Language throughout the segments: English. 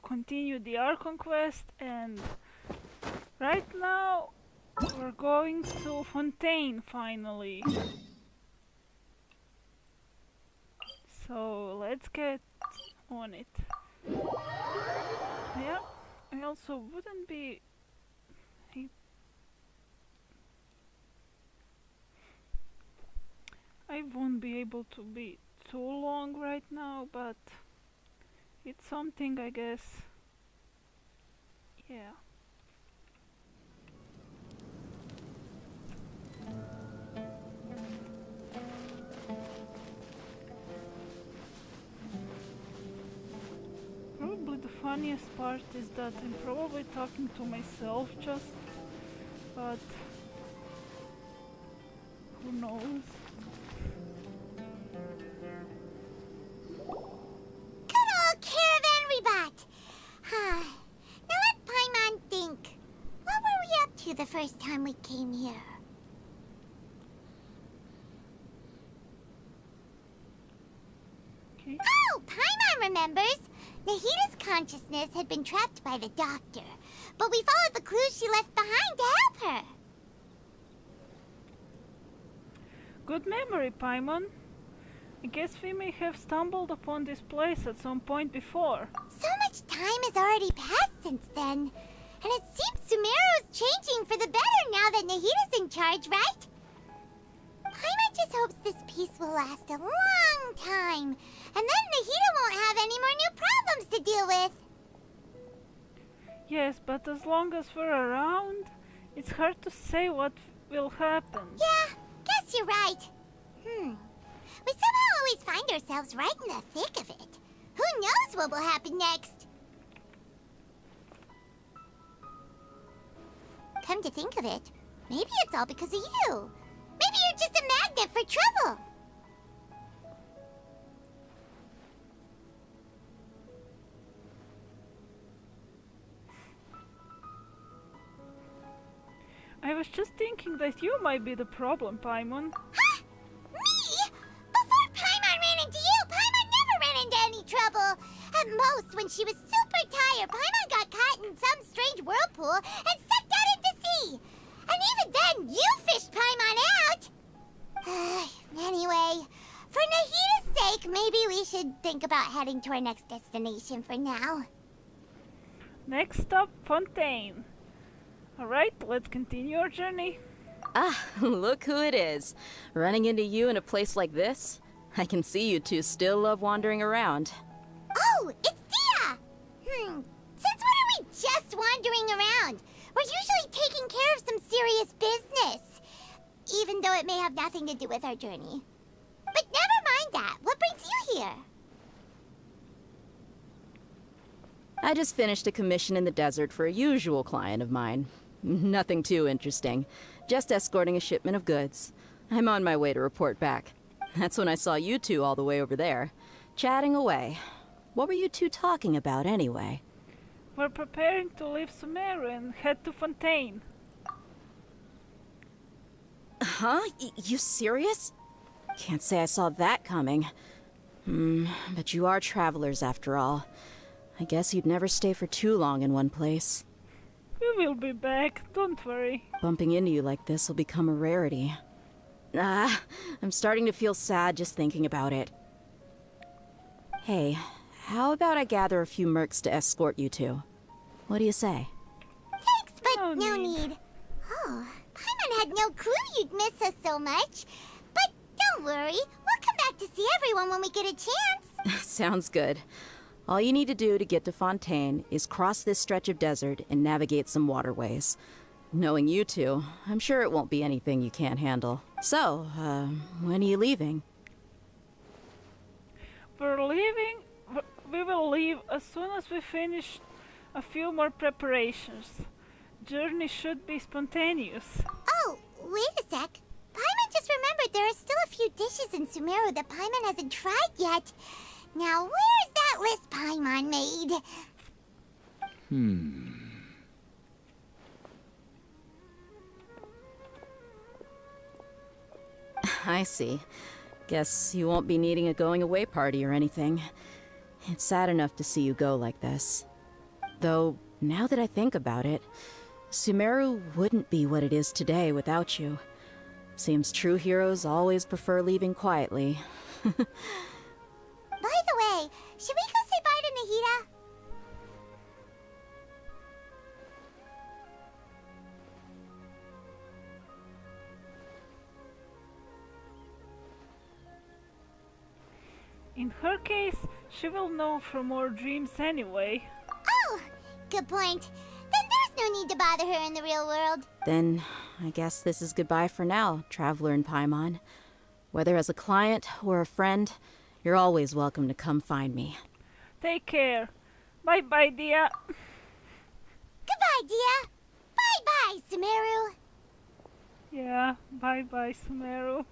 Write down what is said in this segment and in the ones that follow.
continue the Archon quest, and right now we're going to Fontaine finally. So let's get on it. Yeah, I also wouldn't be... I won't be able to be too long right now, but it's something, I guess. Yeah. Probably the funniest part is that I'm probably talking to myself just, but who knows? Good old caravan rebot! Now let Paimon think. What were we up to the first time we came here? Okay. Oh, Paimon remembers! Nahita's consciousness had been trapped by the doctor, but we followed the clues she left behind to help her. Good memory, Paimon. I guess we may have stumbled upon this place at some point before. So much time has already passed since then, and it seems Sumeru's changing for the better now that Nahita's in charge, right? Paimon just hopes this peace will last a long time, and then Nahita won't have any more new problems to deal with. Yes, but as long as we're around, it's hard to say what will happen. Yeah, guess you're right. We somehow always find ourselves right in the thick of it. Who knows what will happen next? Come to think of it, maybe it's all because of you. Maybe you're just a magnet for trouble. I was just thinking that you might be the problem, Paimon. Huh? Me? Before Paimon ran into you, Paimon never ran into any trouble. At most, when she was super tired, Paimon got caught in some strange whirlpool and sucked out into sea. And even then, you fished Paimon out. Anyway, for Nahita's sake, maybe we should think about heading to our next destination for now. Next stop, Fontaine. Alright, let's continue our journey. Ah, look who it is. Running into you in a place like this? I can see you two still love wandering around. Oh, it's Dia! Since when are we just wandering around? We're usually taking care of some serious business. Even though it may have nothing to do with our journey. But never mind that. What brings you here? I just finished a commission in the desert for a usual client of mine. Nothing too interesting. Just escorting a shipment of goods. I'm on my way to report back. That's when I saw you two all the way over there, chatting away. What were you two talking about anyway? We're preparing to leave Sumeru and head to Fontaine. Huh? You serious? Can't say I saw that coming. But you are travelers after all. I guess you'd never stay for too long in one place. We will be back, don't worry. Bumping into you like this will become a rarity. I'm starting to feel sad just thinking about it. Hey, how about I gather a few mercs to escort you two? What do you say? Thanks, but No no need. need. Oh, Paimon had no clue you'd miss us so much. But don't worry, we'll come back to see everyone when we get a chance. Sounds good. All you need to do to get to Fontaine is cross this stretch of desert and navigate some waterways. Knowing you two, I'm sure it won't be anything you can't handle. So, when are you leaving? We're leaving. We will leave as soon as we finish a few more preparations. Journey should be spontaneous. Oh, wait a sec. Paimon just remembered there are still a few dishes in Sumeru that Paimon hasn't tried yet. Now, where's that list Paimon made? I see. Guess you won't be needing a going away party or anything. It's sad enough to see you go like this. Though, now that I think about it, Sumeru wouldn't be what it is today without you. Seems true heroes always prefer leaving quietly. By the way, should we go say bye to Nahida? In her case, she will know from our dreams anyway. Oh, good point. Then there's no need to bother her in the real world. Then, I guess this is goodbye for now, Traveler in Paimon. Whether as a client or a friend, you're always welcome to come find me. Take care. Bye-bye, Dia. Goodbye, Dia. Bye-bye, Sumeru. Yeah, bye-bye, Sumeru.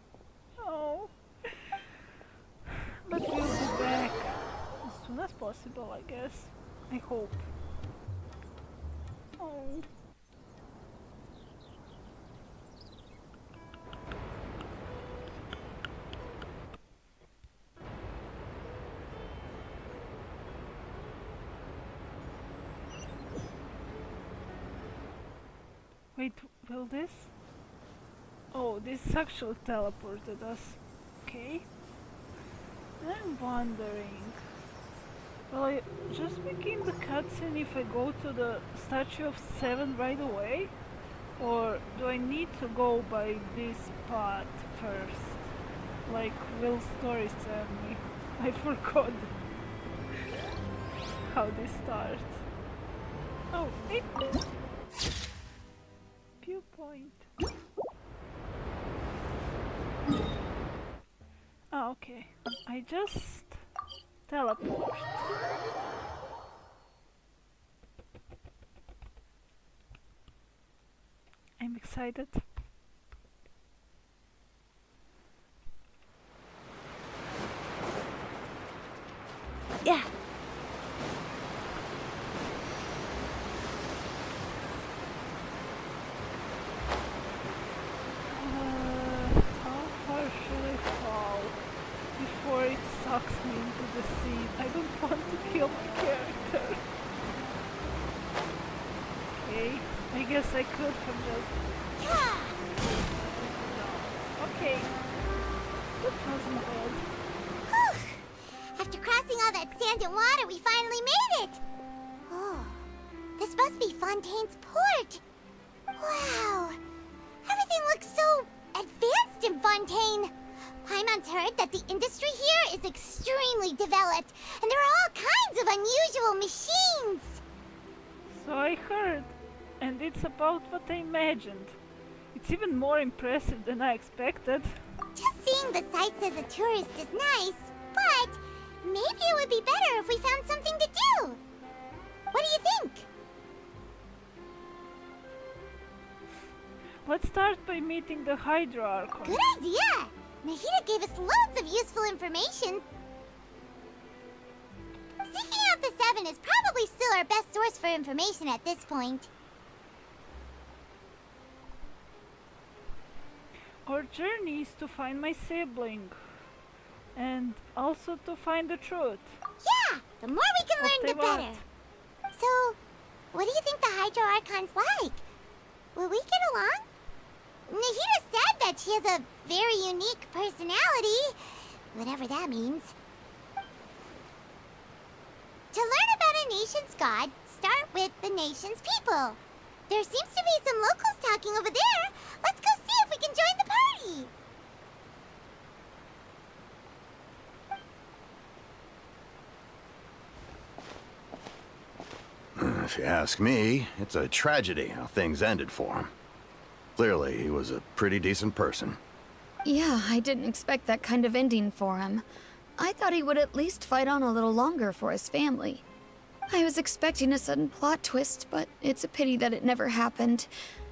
Oh. But we'll be back as soon as possible, I guess. I hope. Oh. Wait, will this? Oh, this actually teleported us. Okay. I'm wondering. Will I just begin the cutscene if I go to the Statue of Seven right away? Or do I need to go by this path first? Like will story tell me? I forgot how this starts. Oh, hey. Viewpoint. Oh, okay. I just teleport. I'm excited. Yeah. How far should I fall before it sucks me into the sea? I don't want to kill my character. Okay, I guess I could have just... Okay, that wasn't bad. Whew. After crossing all that sand and water, we finally made it! Oh, this must be Fontaine's port! Wow! Everything looks so advanced in Fontaine! Paimon's heard that the industry here is extremely developed, and there are all kinds of unusual machines! So I heard, and it's about what I imagined. It's even more impressive than I expected. Just seeing the sights as a tourist is nice, but maybe it would be better if we found something to do. What do you think? Let's start by meeting the Hydra Archon. Good idea! Nahida gave us loads of useful information. Seeking out the Seven is probably still our best source for information at this point. Our journey is to find my sibling. And also to find the truth. Yeah! The more we can learn, the better. So, what do you think the Hydra Archon's like? Will we get along? Nahida said that she has a very unique personality, whatever that means. To learn about a nation's god, start with the nation's people. There seems to be some locals talking over there. Let's go see if we can join the party. If you ask me, it's a tragedy how things ended for him. Clearly, he was a pretty decent person. Yeah, I didn't expect that kind of ending for him. I thought he would at least fight on a little longer for his family. I was expecting a sudden plot twist, but it's a pity that it never happened.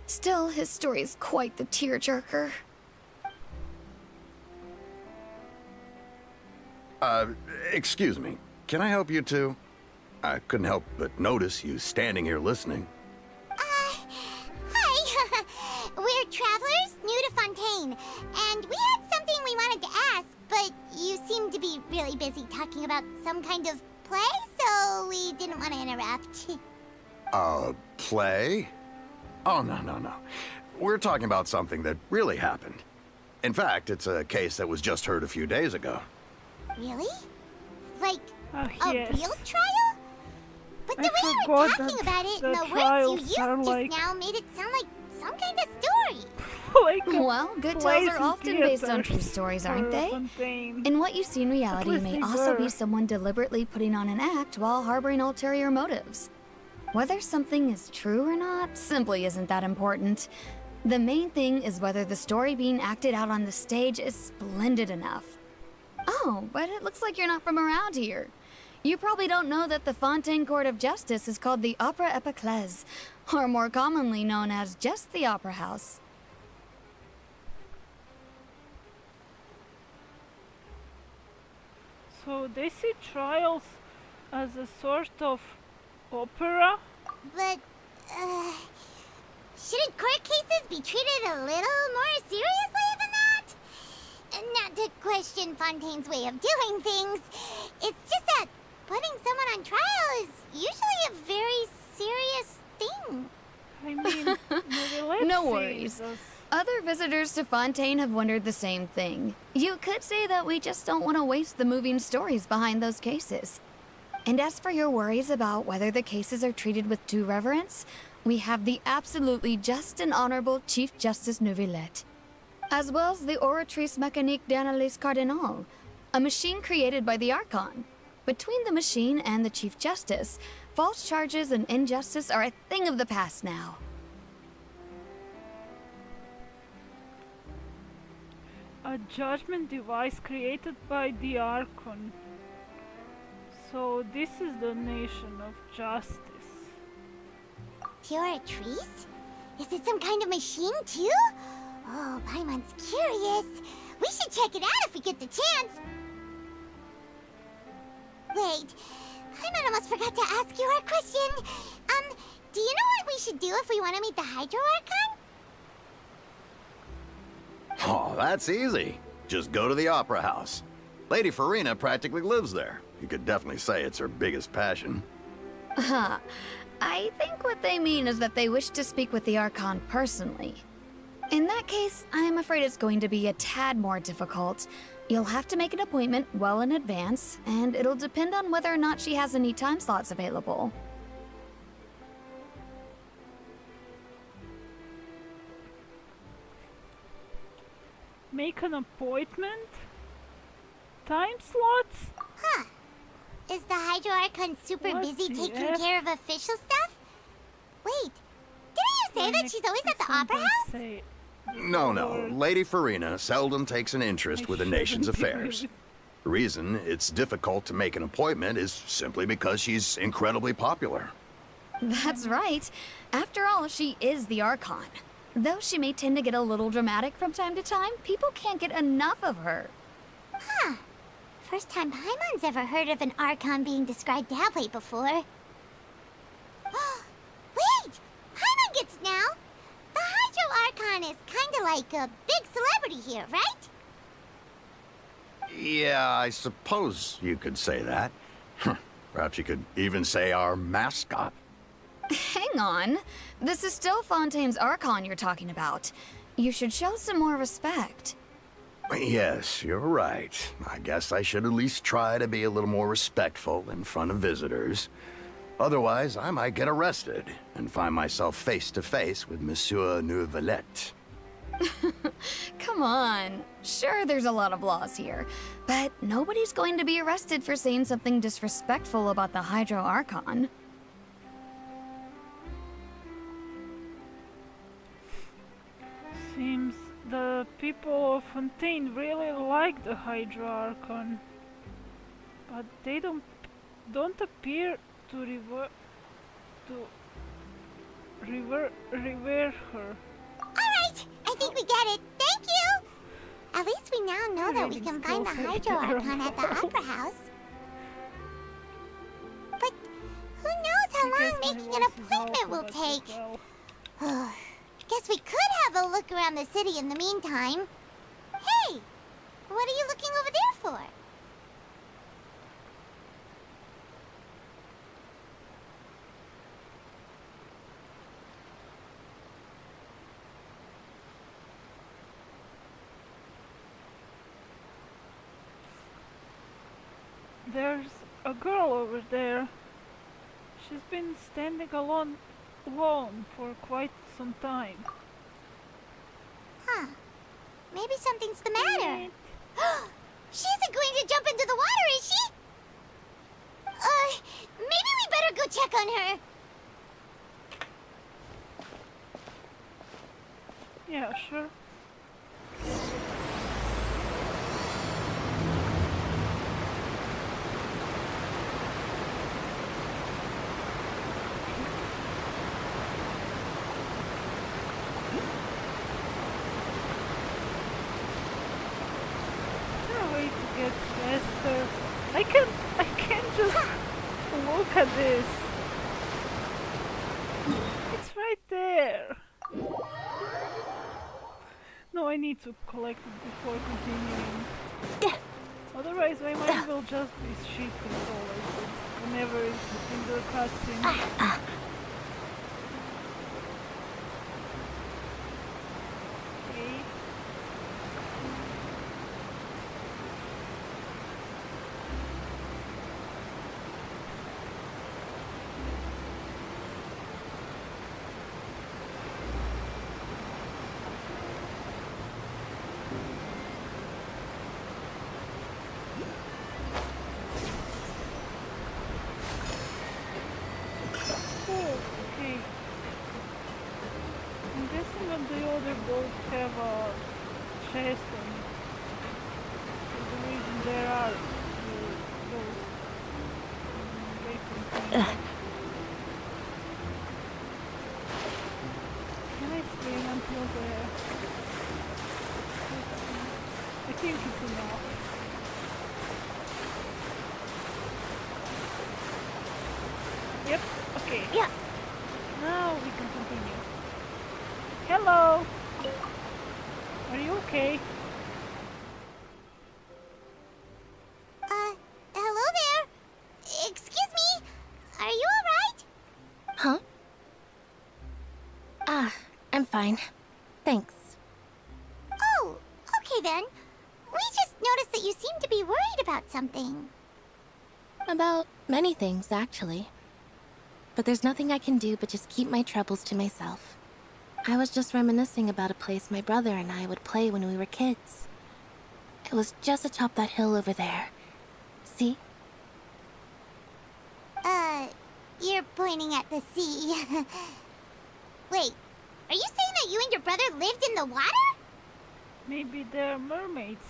Still, his story is quite the tearjerker. Excuse me. Can I help you two? I couldn't help but notice you standing here listening. Hi. We're travelers new to Fontaine, and we had something we wanted to ask, but you seem to be really busy talking about some kind of play, so we didn't want to interrupt. A play? Oh, no. We're talking about something that really happened. In fact, it's a case that was just heard a few days ago. Really? Like, Oh, a yes. real trial? But the I way you were forgot talking that about it the and the words you trials used are just like- now made it sound like some kind of story. Like a Well, good plays tales are in often based on theaters true stories, aren't for they? Fontaine. And what you see in reality least may they also be were. someone deliberately putting on an act while harboring ulterior motives. Whether something is true or not simply isn't that important. The main thing is whether the story being acted out on the stage is splendid enough. Oh, but it looks like you're not from around here. You probably don't know that the Fontaine Court of Justice is called the Opera Epiclese, or more commonly known as just the Opera House. So they see trials as a sort of opera? But, shouldn't court cases be treated a little more seriously than that? Not to question Fontaine's way of doing things. It's just that putting someone on trial is usually a very serious thing. I mean, maybe let's No see worries. this. Other visitors to Fontaine have wondered the same thing. You could say that we just don't want to waste the moving stories behind those cases. And as for your worries about whether the cases are treated with due reverence, we have the absolutely just and honorable Chief Justice Neuvillette, as well as the Oratrice Mécanique d'Analyse Cardinal, a machine created by the Archon. Between the machine and the Chief Justice, false charges and injustice are a thing of the past now. A judgment device created by the Archon. So this is the nation of justice. Oratrice? Is it some kind of machine too? Oh, Paimon's curious. We should check it out if we get the chance. Wait, Paimon almost forgot to ask you our question. Do you know what we should do if we want to meet the Hydro Archon? Oh, that's easy. Just go to the Opera House. Lady Farina practically lives there. You could definitely say it's her biggest passion. Huh. I think what they mean is that they wish to speak with the Archon personally. In that case, I'm afraid it's going to be a tad more difficult. You'll have to make an appointment well in advance, and it'll depend on whether or not she has any time slots available. Make an appointment? Time slots? Huh. Is the Hydro Archon super What busy the taking F? care of official stuff? Wait, didn't you say that she's always at the Opera House? Say No. Lady Farina seldom takes an interest with the nation's shouldn't be affairs. rude. The reason it's difficult to make an appointment is simply because she's incredibly popular. That's right. After all, she is the Archon. Though she may tend to get a little dramatic from time to time, people can't get enough of her. Huh. First time Paimon's ever heard of an Archon being described that way before. Wait! Paimon gets now! The Hydro Archon is kinda like a big celebrity here, right? Yeah, I suppose you could say that. Perhaps you could even say our mascot. Hang on. This is still Fontaine's Archon you're talking about. You should show some more respect. Yes, you're right. I guess I should at least try to be a little more respectful in front of visitors. Otherwise, I might get arrested and find myself face to face with Monsieur Neuvillette. Come on. Sure, there's a lot of laws here, but nobody's going to be arrested for saying something disrespectful about the Hydro Archon. Seems the people of Fontaine really like the Hydro Archon, but they don't appear to revere her. Alright, I think we get it. Thank you! At least we now know that we Reading can find the skills are Hydro Archon at the terrible. Opera House. But who knows how I long guess my making an voice is appointment will awful as take? well. Guess we could have a look around the city in the meantime. Hey! What are you looking over there for? There's a girl over there. She's been standing alone for quite some time. Huh. Maybe something's the matter. Wait. She isn't going to jump into the water, is she? Maybe we better go check on her. Yeah, sure. Is there a way to get faster? I can't just look at this. It's right there. No, I need to collect it before continuing. Otherwise, my mind will just be shifting towards it whenever it's in the cutscene. Okay. Oh, okay. I'm guessing that the other boats have a chest on it. So the reason there are those vacant things. Can I swim until there? Let's see. I think it's enough. Yep, okay. Yeah. Now we can continue. Hello! Are you okay? Hello there. Excuse me. Are you alright? Huh? I'm fine. Thanks. Oh, okay then. We just noticed that you seem to be worried about something. About many things, actually. But there's nothing I can do but just keep my troubles to myself. I was just reminiscing about a place my brother and I would play when we were kids. It was just atop that hill over there. See? You're pointing at the sea. Wait, are you saying that you and your brother lived in the water? Maybe they're mermaids.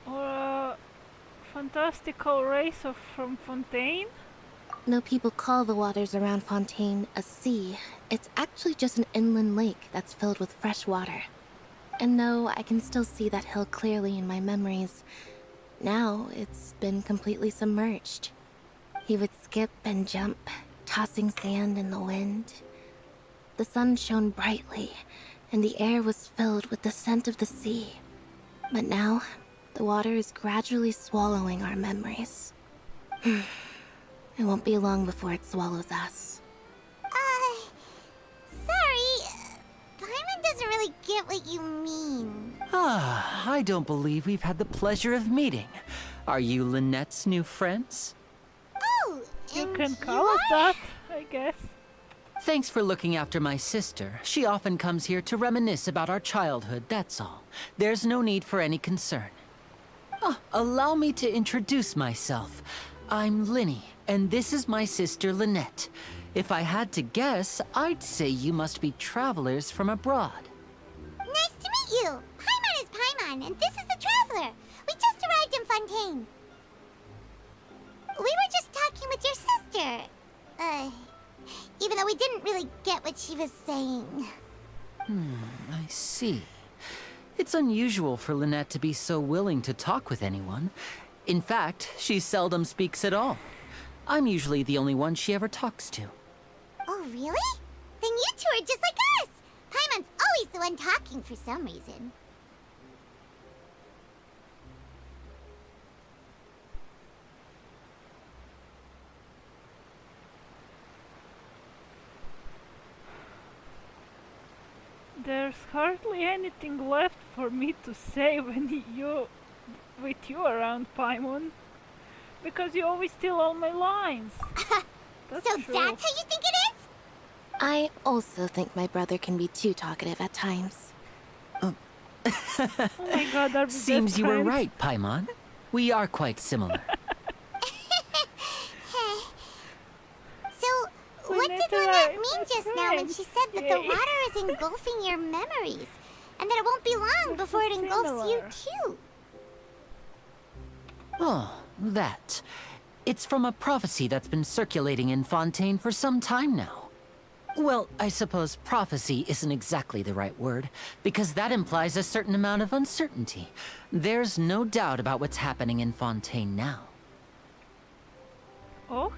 Or a fantastical race from Fontaine? No, people call the waters around Fontaine a sea. It's actually just an inland lake that's filled with fresh water. And no, I can still see that hill clearly in my memories. Now, it's been completely submerged. He would skip and jump, tossing sand in the wind. The sun shone brightly, and the air was filled with the scent of the sea. But now, the water is gradually swallowing our memories. It won't be long before it swallows us. Sorry. Paimon doesn't really get what you mean. I don't believe we've had the pleasure of meeting. Are you Lynette's new friends? Oh, You and can call us that, I guess. Thanks for looking after my sister. She often comes here to reminisce about our childhood, that's all. There's no need for any concern. Allow me to introduce myself. I'm Linny, and this is my sister Lynette. If I had to guess, I'd say you must be travelers from abroad. Nice to meet you. Paimon is Paimon, and this is the Traveler. We just arrived in Fontaine. We were just talking with your sister. Even though we didn't really get what she was saying. I see. It's unusual for Lynette to be so willing to talk with anyone. In fact, she seldom speaks at all. I'm usually the only one she ever talks to. Oh, really? Then you two are just like us. Paimon's always the one talking for some reason. There's hardly anything left for me to say with you around, Paimon. Because you always steal all my lines. That's So true. that's how you think it is? I also think my brother can be too talkative at times. Oh my god, are we Seems best you were friends? right, Paimon. We are quite similar. So, what did Whenever Lynette I mean was just now when she said that the friends, water is engulfing your memories? And that it won't be long before it engulfs you too? Oh, that. It's from a prophecy that's been circulating in Fontaine for some time now. Well, I suppose prophecy isn't exactly the right word, because that implies a certain amount of uncertainty. There's no doubt about what's happening in Fontaine now. Oh?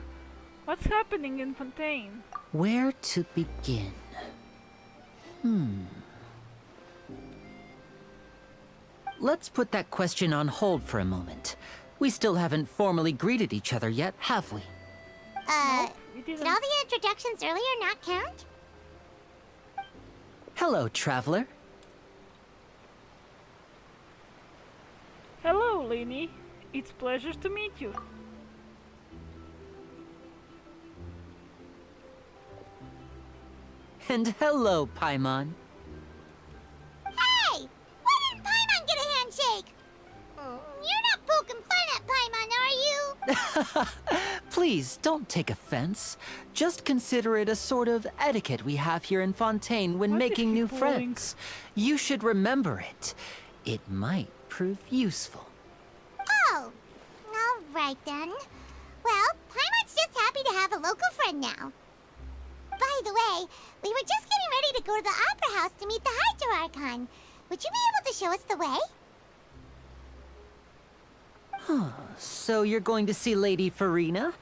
What's happening in Fontaine? Where to begin? Let's put that question on hold for a moment. We still haven't formally greeted each other yet, have we? We Did didn't. all the introductions earlier not count? Hello, traveler. Hello, Lini. It's pleasure to meet you. And hello, Paimon. Hey! Why didn't Paimon get a handshake? You're not poking fun at Paimon, are you? Please, don't take offense. Just consider it a sort of etiquette we have here in Fontaine when What is making he new pulling? friends. You should remember it. It might prove useful. Oh, all right then. Well, Paimon's just happy to have a local friend now. By the way, we were just getting ready to go to the Opera House to meet the Hydro Archon. Would you be able to show us the way? So you're going to see Lady Farina?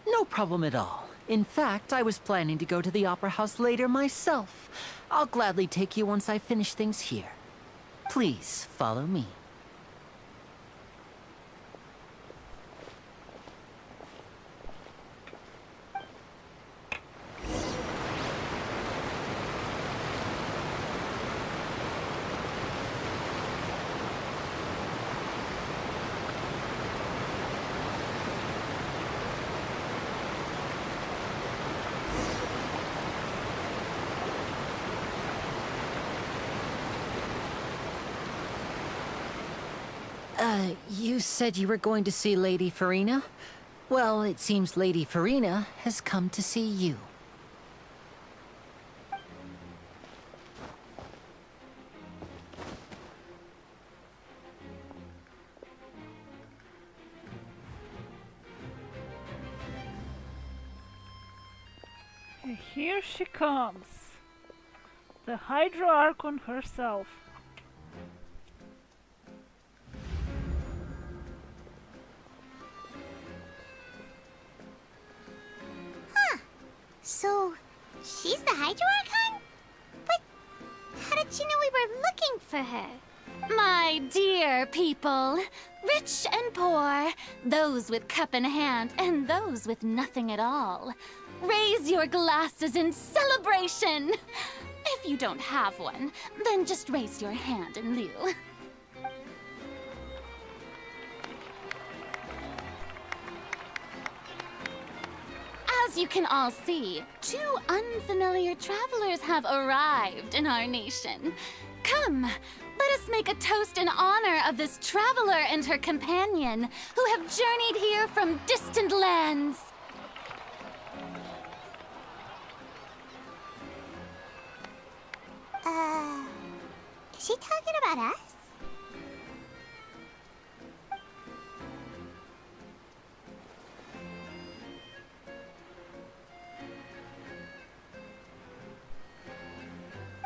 No problem at all. In fact, I was planning to go to the Opera House later myself. I'll gladly take you once I finish things here. Please, follow me. You said you were going to see Lady Farina? Well, it seems Lady Farina has come to see you. And here she comes. The Hydro Archon herself. So, she's the Hydro Archon? But how did she know we were looking for her? My dear people, rich and poor, those with cup in hand and those with nothing at all, raise your glasses in celebration! If you don't have one, then just raise your hand in lieu. As you can all see, two unfamiliar travelers have arrived in our nation. Come, let us make a toast in honor of this traveler and her companion who have journeyed here from distant lands. Is she talking about us?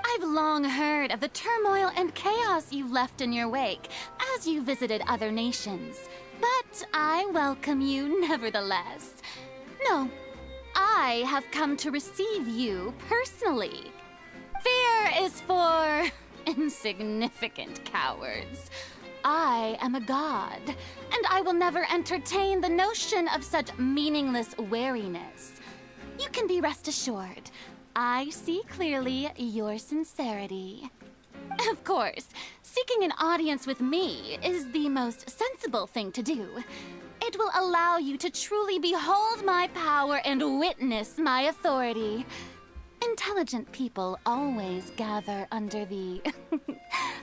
I've long heard of the turmoil and chaos you left in your wake as you visited other nations. But I welcome you nevertheless. No, I have come to receive you personally. Fear is for insignificant cowards. I am a god, and I will never entertain the notion of such meaningless wariness. You can be rest assured, I see clearly your sincerity. Of course, seeking an audience with me is the most sensible thing to do. It will allow you to truly behold my power and witness my authority. Intelligent people always gather under the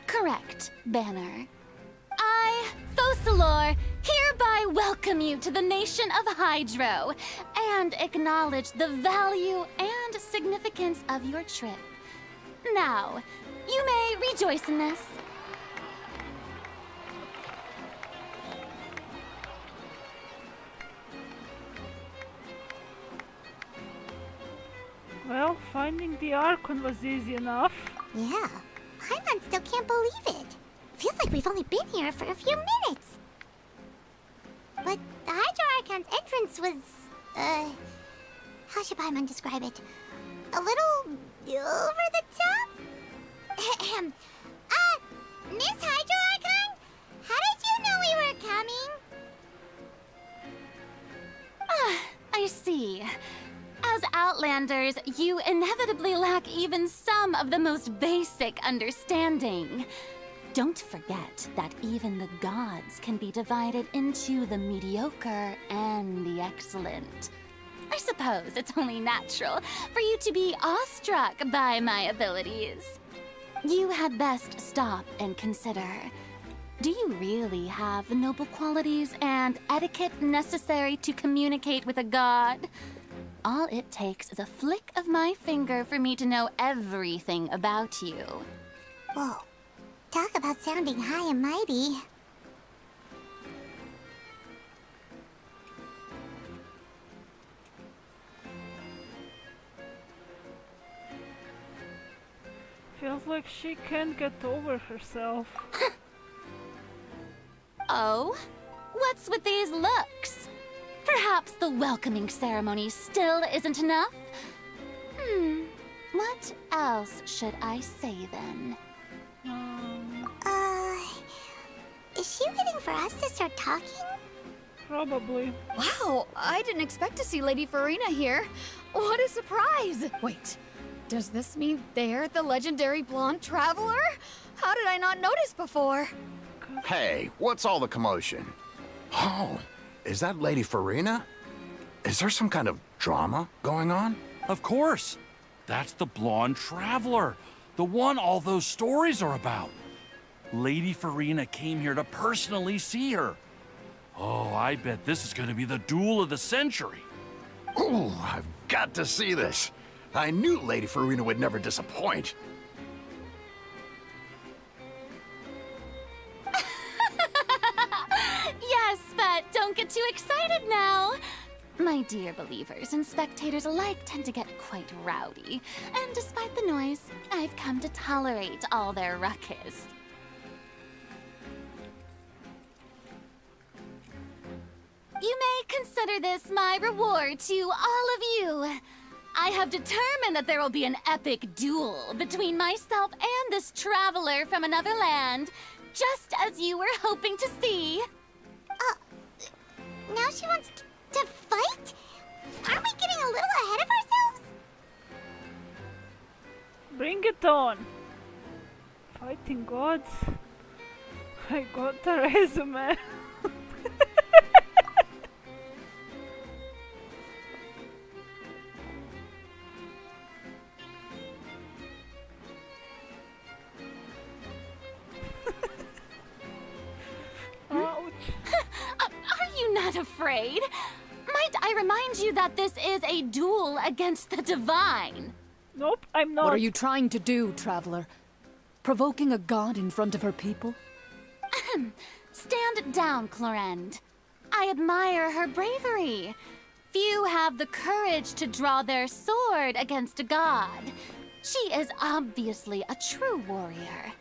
correct banner. I, Focalor, hereby welcome you to the nation of Hydro and acknowledge the value and significance of your trip. Now, you may rejoice in this. Well, finding the Archon was easy enough. Yeah, Paimon still can't believe it. Feels like we've only been here for a few minutes. But the Hydro Archon's entrance was, how should Paimon describe it? A little over the top? Ahem. Miss Hydro Archon? How did you know we were coming? I see. As Outlanders, you inevitably lack even some of the most basic understanding. Don't forget that even the gods can be divided into the mediocre and the excellent. I suppose it's only natural for you to be awestruck by my abilities. You had best stop and consider. Do you really have the noble qualities and etiquette necessary to communicate with a god? All it takes is a flick of my finger for me to know everything about you. Whoa. Talk about sounding high and mighty. Feels like she can't get over herself. Oh? What's with these looks? Perhaps the welcoming ceremony still isn't enough? What else should I say then? Is she waiting for us to start talking? Probably. Wow, I didn't expect to see Lady Farina here. What a surprise! Wait, does this mean they're the legendary blonde traveler? How did I not notice before? Hey, what's all the commotion? Oh, is that Lady Farina? Is there some kind of drama going on? Of course. That's the blonde traveler. The one all those stories are about. Lady Farina came here to personally see her. Oh, I bet this is going to be the duel of the century. Ooh, I've got to see this. I knew Lady Farina would never disappoint. Yes, but don't get too excited now. My dear believers and spectators alike tend to get quite rowdy, and despite the noise, I've come to tolerate all their ruckus. You may consider this my reward to all of you. I have determined that there will be an epic duel between myself and this traveler from another land, just as you were hoping to see. Now she wants to fight? Aren't we getting a little ahead of ourselves? Bring it on. Fighting gods. I got the resume. Ouch. Are you not afraid? Might I remind you that this is a duel against the divine? Nope, I'm not. What are you trying to do, traveler? Provoking a god in front of her people? Stand down, Clorend. I admire her bravery. Few have the courage to draw their sword against a god. She is obviously a true warrior.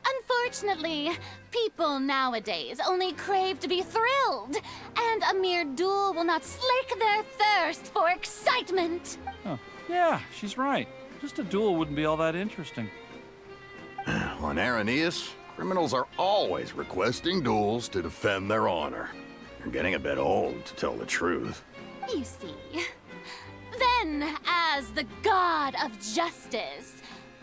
Unfortunately, people nowadays only crave to be thrilled, and a mere duel will not slake their thirst for excitement. Oh, yeah, she's right. Just a duel wouldn't be all that interesting. On Araneus, criminals are always requesting duels to defend their honor. You're getting a bit old, to tell the truth. You see. Then, as the god of justice,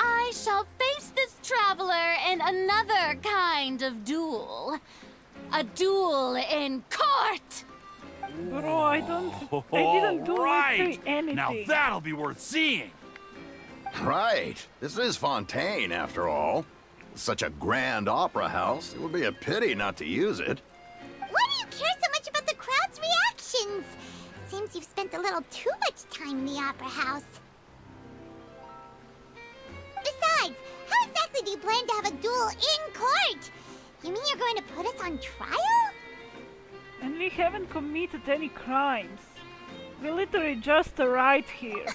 I shall face this traveler in another kind of duel. a duel in court! Bro, I didn't do literally anything. Now that'll be worth seeing! Right. This is Fontaine, after all. Such a grand opera house, it would be a pity not to use it. Why do you care so much about the crowd's reactions? Seems you've spent a little too much time in the opera house. Besides, how exactly do you plan to have a duel in court? You mean you're going to put us on trial? And we haven't committed any crimes. We literally just arrived here.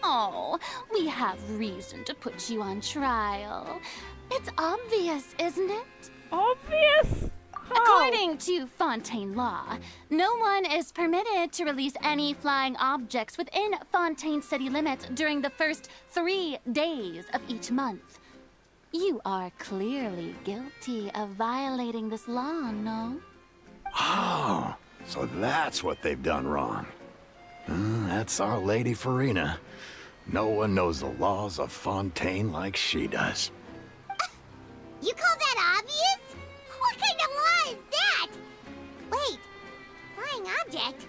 Oh, we have reason to put you on trial. It's obvious, isn't it? Obvious? How? According to Fontaine law, no one is permitted to release any flying objects within Fontaine city limits during the first 3 days of each month. You are clearly guilty of violating this law, no? Oh, so that's what they've done wrong. That's our Lady Farina. No one knows the laws of Fontaine like she does. You call that obvious? What kind of law is that? Wait, flying object?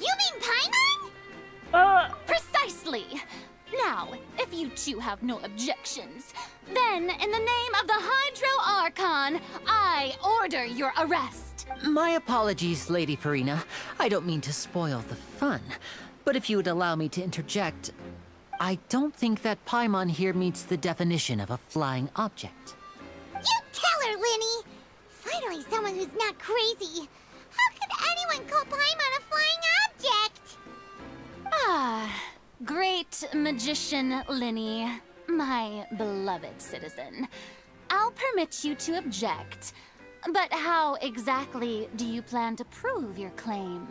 You mean Paimon? Precisely! Now, if you two have no objections, then in the name of the Hydro Archon, I order your arrest. My apologies, Lady Farina. I don't mean to spoil the fun. But if you would allow me to interject, I don't think that Paimon here meets the definition of a flying object. You tell her, Linny! Finally someone who's not crazy. How could anyone call Paimon a flying object? Ah, great magician Linny, my beloved citizen. I'll permit you to object, but how exactly do you plan to prove your claim?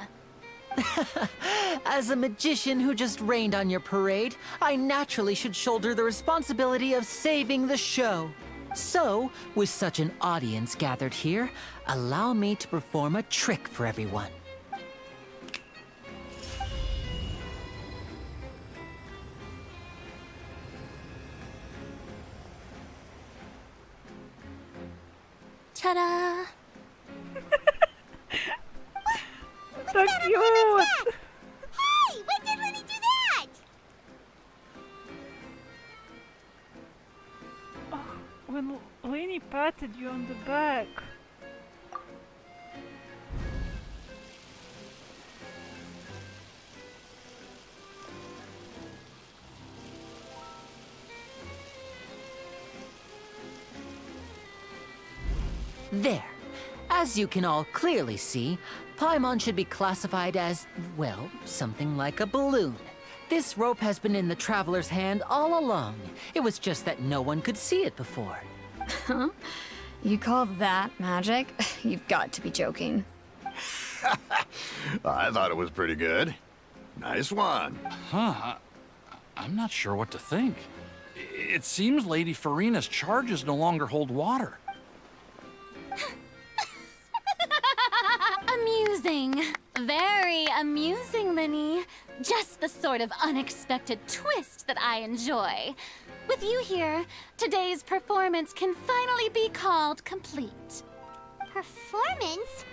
As a magician who just rained on your parade, I naturally should shoulder the responsibility of saving the show. So, with such an audience gathered here, allow me to perform a trick for everyone. Ta-da! So cute! Hey, when did Linny do that? Oh, when Lenny patted you on the back. There. As you can all clearly see, Paimon should be classified as, well, something like a balloon. This rope has been in the Traveler's hand all along. It was just that no one could see it before. Huh? You call that magic? You've got to be joking. I thought it was pretty good. Nice one. Huh, I'm not sure what to think. It seems Lady Farina's charges no longer hold water. Amusing. Very amusing, Linny. Just the sort of unexpected twist that I enjoy. With you here, today's performance can finally be called complete. Performance?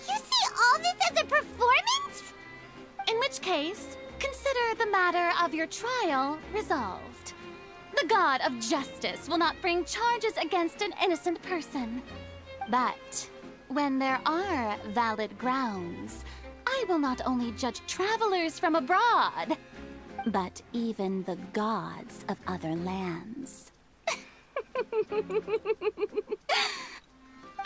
You see all this as a performance? In which case, consider the matter of your trial resolved. The god of justice will not bring charges against an innocent person. But when there are valid grounds, I will not only judge travelers from abroad, but even the gods of other lands.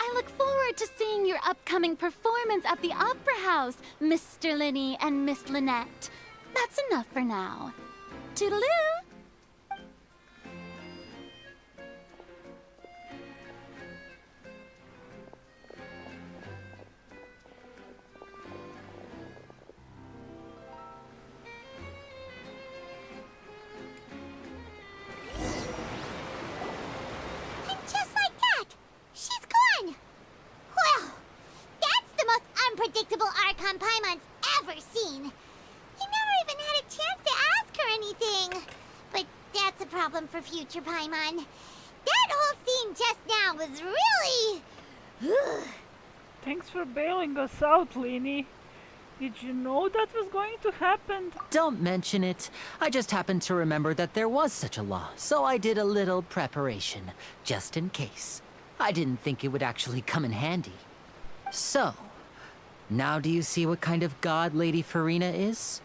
I look forward to seeing your upcoming performance at the Opera House, Mr. Linny and Miss Lynette. That's enough for now. Toodaloo! Unpredictable Archon Paimon's ever seen. He never even had a chance to ask her anything. But that's a problem for future Paimon. That whole scene just now was really... Thanks for bailing us out, Lini. Did you know that was going to happen? Don't mention it. I just happened to remember that there was such a law, so I did a little preparation, just in case. I didn't think it would actually come in handy. So, now do you see what kind of god Lady Farina is?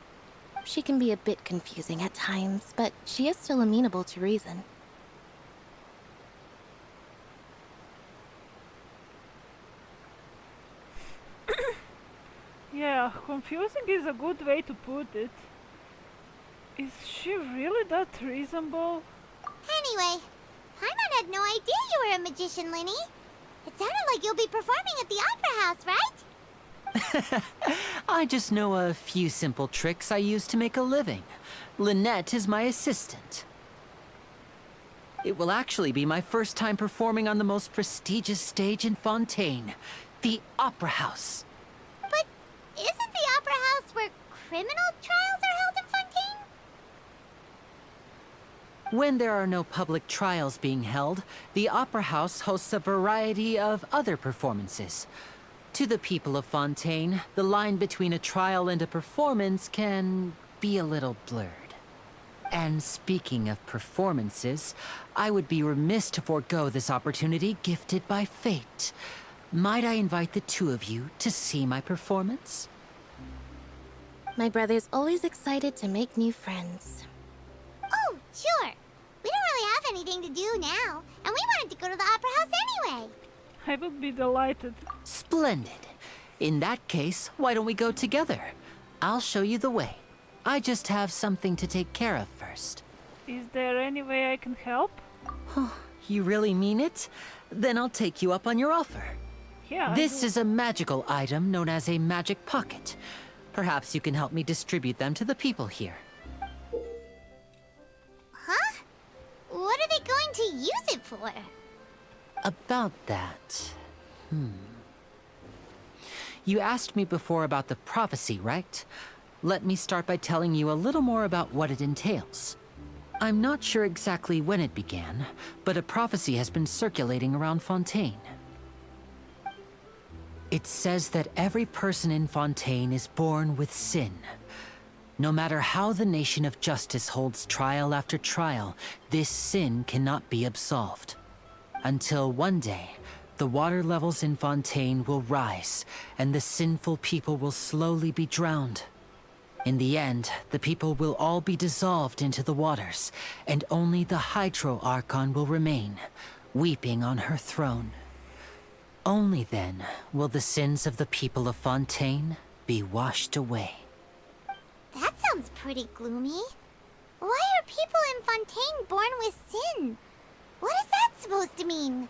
She can be a bit confusing at times, but she is still amenable to reason. Yeah, confusing is a good way to put it. Is she really that reasonable? Anyway, Paimon had no idea you were a magician, Linny. It sounded like you'll be performing at the Opera House, right? I just know a few simple tricks I use to make a living. Lynette is my assistant. It will actually be my first time performing on the most prestigious stage in Fontaine, the Opera House. But isn't the Opera House where criminal trials are held in Fontaine? When there are no public trials being held, the Opera House hosts a variety of other performances. To the people of Fontaine, the line between a trial and a performance can be a little blurred. And speaking of performances, I would be remiss to forego this opportunity gifted by fate. Might I invite the two of you to see my performance? My brother's always excited to make new friends. Oh, sure. We don't really have anything to do now, and we wanted to go to the Opera House anyway. I would be delighted. Splendid. In that case, why don't we go together? I'll show you the way. I just have something to take care of first. Is there any way I can help? You really mean it? Then I'll take you up on your offer. Yeah. This is a magical item known as a magic pocket. Perhaps you can help me distribute them to the people here. Huh? What are they going to use it for? About that... You asked me before about the prophecy, right? Let me start by telling you a little more about what it entails. I'm not sure exactly when it began, but a prophecy has been circulating around Fontaine. It says that every person in Fontaine is born with sin. No matter how the nation of justice holds trial after trial, this sin cannot be absolved. Until one day, the water levels in Fontaine will rise, and the sinful people will slowly be drowned. In the end, the people will all be dissolved into the waters, and only the Hydro Archon will remain, weeping on her throne. Only then will the sins of the people of Fontaine be washed away. That sounds pretty gloomy. Why are people in Fontaine born with sin? What is that supposed to mean?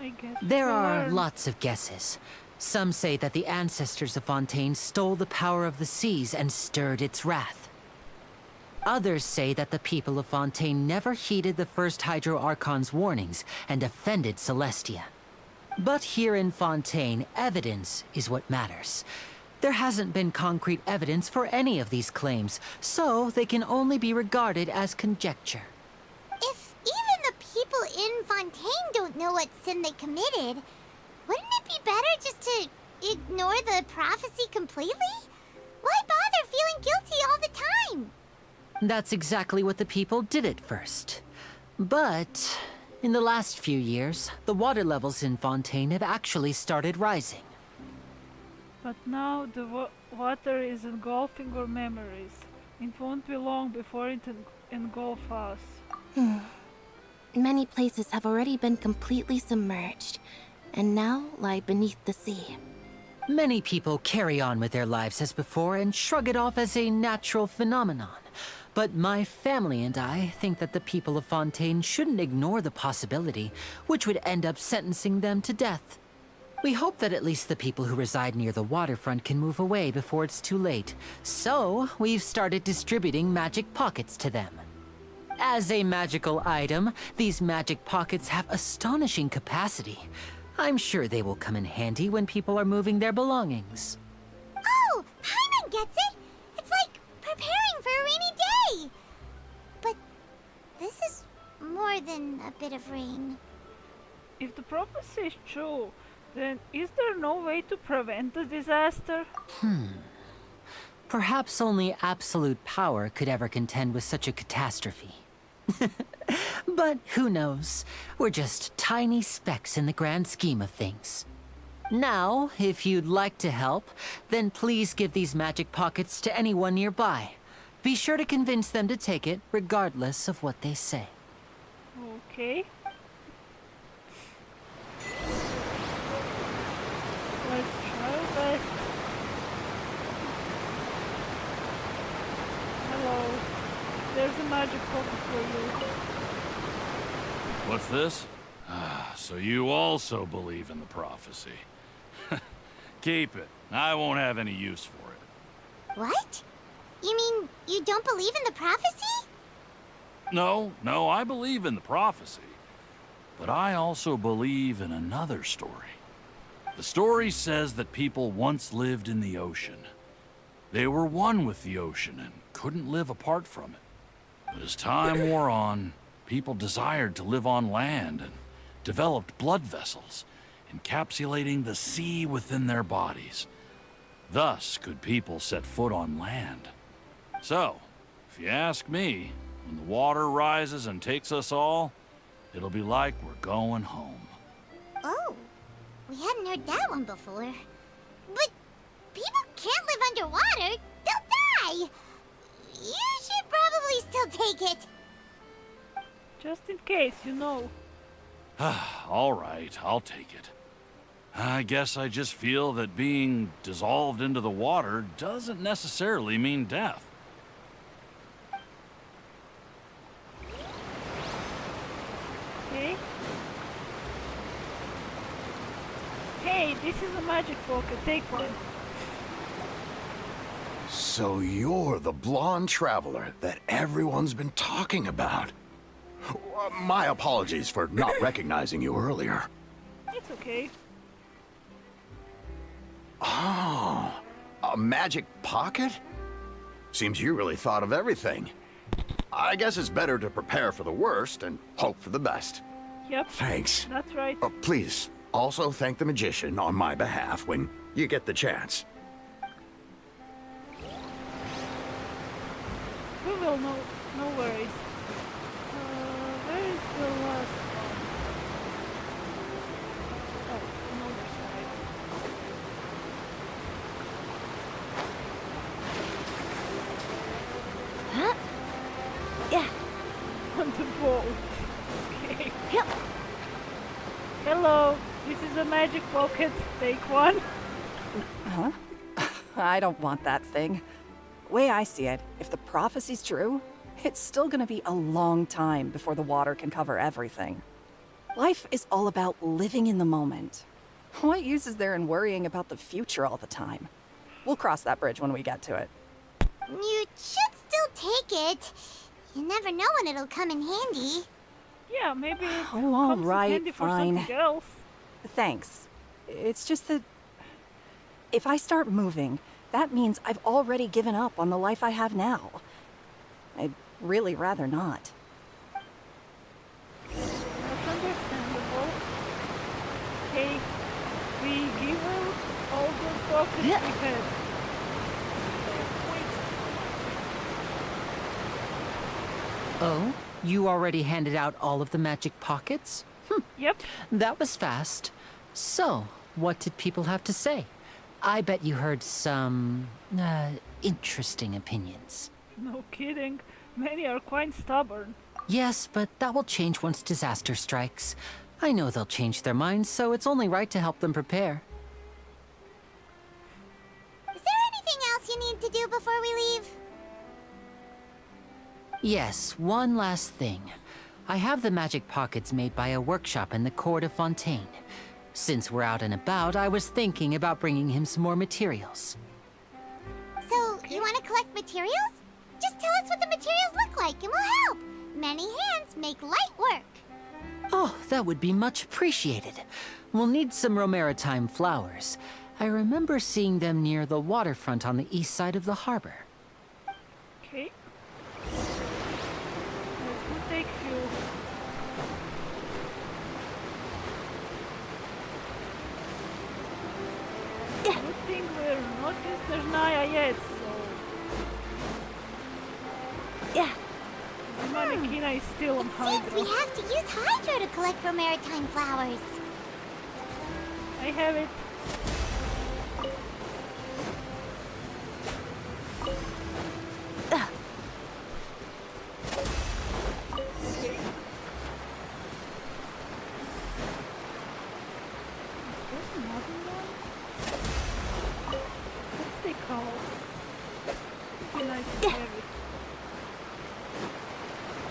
I guess There we'll are learn. lots of guesses. Some say that the ancestors of Fontaine stole the power of the seas and stirred its wrath. Others say that the people of Fontaine never heeded the first Hydro Archon's warnings and offended Celestia. But here in Fontaine, evidence is what matters. There hasn't been concrete evidence for any of these claims, so they can only be regarded as conjecture. If even the people in Fontaine don't know what sin they committed, wouldn't it be better just to ignore the prophecy completely? Why bother feeling guilty all the time? That's exactly what the people did at first. But in the last few years, the water levels in Fontaine have actually started rising. But now the water is engulfing our memories. It won't be long before it engulfs us. Many places have already been completely submerged, and now lie beneath the sea. Many people carry on with their lives as before and shrug it off as a natural phenomenon. But my family and I think that the people of Fontaine shouldn't ignore the possibility, which would end up sentencing them to death. We hope that at least the people who reside near the waterfront can move away before it's too late. So, we've started distributing magic pockets to them. As a magical item, these magic pockets have astonishing capacity. I'm sure they will come in handy when people are moving their belongings. Oh, Paimon gets it! It's like preparing for a rainy day! But this is more more than a bit of rain. If the prophecy is true, then is there no way to prevent the disaster? Perhaps only absolute power could ever contend with such a catastrophe. But who knows? We're just tiny specks in the grand scheme of things. Now, if you'd like to help, then please give these magic pockets to anyone nearby. Be sure to convince them to take it, regardless of what they say. Okay. Let's try our best. Hello. There's a magic pocket for you. What's this? So you also believe in the prophecy. Keep it. I won't have any use for it. What? You mean you don't believe in the prophecy? No, I believe in the prophecy. But I also believe in another story. The story says that people once lived in the ocean. They were one with the ocean and couldn't live apart from it. But as time wore on, people desired to live on land and developed blood vessels, encapsulating the sea within their bodies. Thus could people set foot on land. So, if you ask me, when the water rises and takes us all, it'll be like we're going home. Oh, we hadn't heard that one before. But people can't live underwater. They'll die. You should probably still take it. Just in case, you know. All right, I'll take it. I guess I just feel that being dissolved into the water doesn't necessarily mean death. Okay. Hey, this is a magic pocket. Take one. So you're the blonde traveler that everyone's been talking about. My apologies for not recognizing you earlier. It's okay. Oh, a magic pocket? Seems you really thought of everything. I guess it's better to prepare for the worst and hope for the best. Yep. Thanks. That's right. Please, also thank the magician on my behalf when you get the chance. We will know. No worries. Where is the last one? Oh, another side. Huh? Yeah. On the boat. Okay. Yep. Hello. This is a magic pocket. Take one. Huh? I don't want that thing. Way I see it, if the prophecy's true, it's still gonna be a long time before the water can cover everything. Life is all about living in the moment. What use is there in worrying about the future all the time? We'll cross that bridge when we get to it. You should still take it. You never know when it'll come in handy. Yeah, maybe it Oh, all comes in right, handy for fine. something else. Thanks. It's just that if I start moving, that means I've already given up on the life I have now. I'd really rather not. That's understandable. Okay, we give out all the pockets we had. Oh? You already handed out all of the magic pockets? Yep. That was fast. So, what did people have to say? I bet you heard some, interesting opinions. No kidding. Many are quite stubborn. Yes, but that will change once disaster strikes. I know they'll change their minds, so it's only right to help them prepare. Is there anything else you need to do before we leave? Yes, one last thing. I have the magic pockets made by a workshop in the court of Fontaine. Since we're out and about, I was thinking about bringing him some more materials. So, you want to collect materials? Just tell us what the materials look like and we'll help. Many hands make light work. Oh, that would be much appreciated. We'll need some Romaritime flowers. I remember seeing them near the waterfront on the east side of the harbor. Okay. Let's go take few. The mannequin is still on Seems we Hydra. have to use Hydro to collect for maritime flowers. I have it. Okay. Is there another one? What's they called? It'd be nice to have it.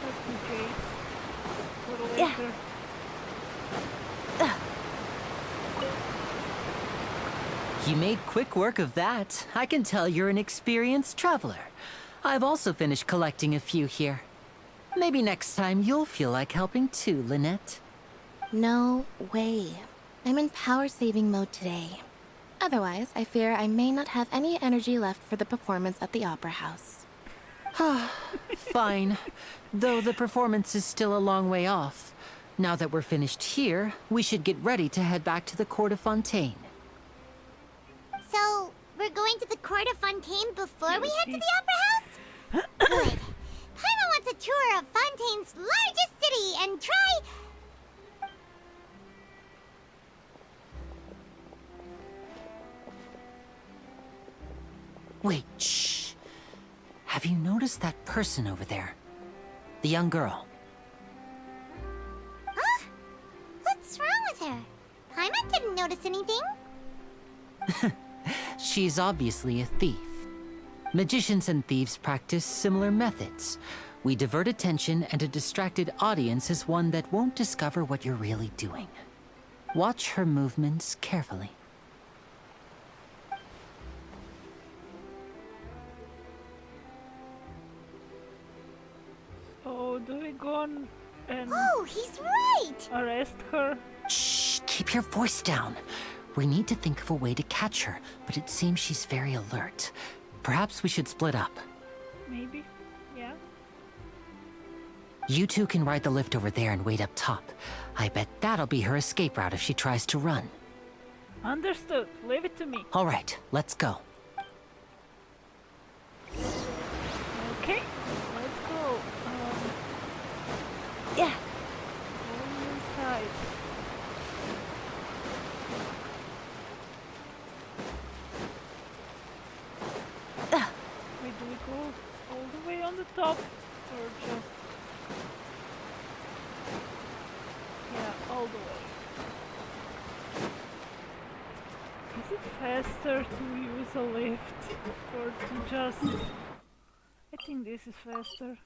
Just in case. For later. You made quick work of that. I can tell you're an experienced traveler. I've also finished collecting a few here. Maybe next time you'll feel like helping too, Lynette. No way. I'm in power-saving mode today. Otherwise, I fear I may not have any energy left for the performance at the Opera House. Fine. Though the performance is still a long way off. Now that we're finished here, we should get ready to head back to the court of Fontaine. So, we're going to the court of Fontaine before we head to the Opera House? Good. Paimon wants a tour of Fontaine's largest city and try... Wait, shh. Have you noticed that person over there? The young girl. Huh? What's wrong with her? Paimon didn't notice anything. She's obviously a thief. Magicians and thieves practice similar methods. We divert attention, and a distracted audience is one that won't discover what you're really doing. Watch her movements carefully. So, do we go on and Oh, he's right! arrest her? Shh, keep your voice down. We need to think of a way to catch her, but it seems she's very alert. Perhaps we should split up. Maybe? Yeah? You two can ride the lift over there and wait up top. I bet that'll be her escape route if she tries to run. Understood. Leave it to me. All right, let's go. Okay, let's go. Yeah. Go inside. Wait, do we go all the way on the top? Or just... Yeah, all the way. Is it faster to use a lift? Or to just... I think this is faster.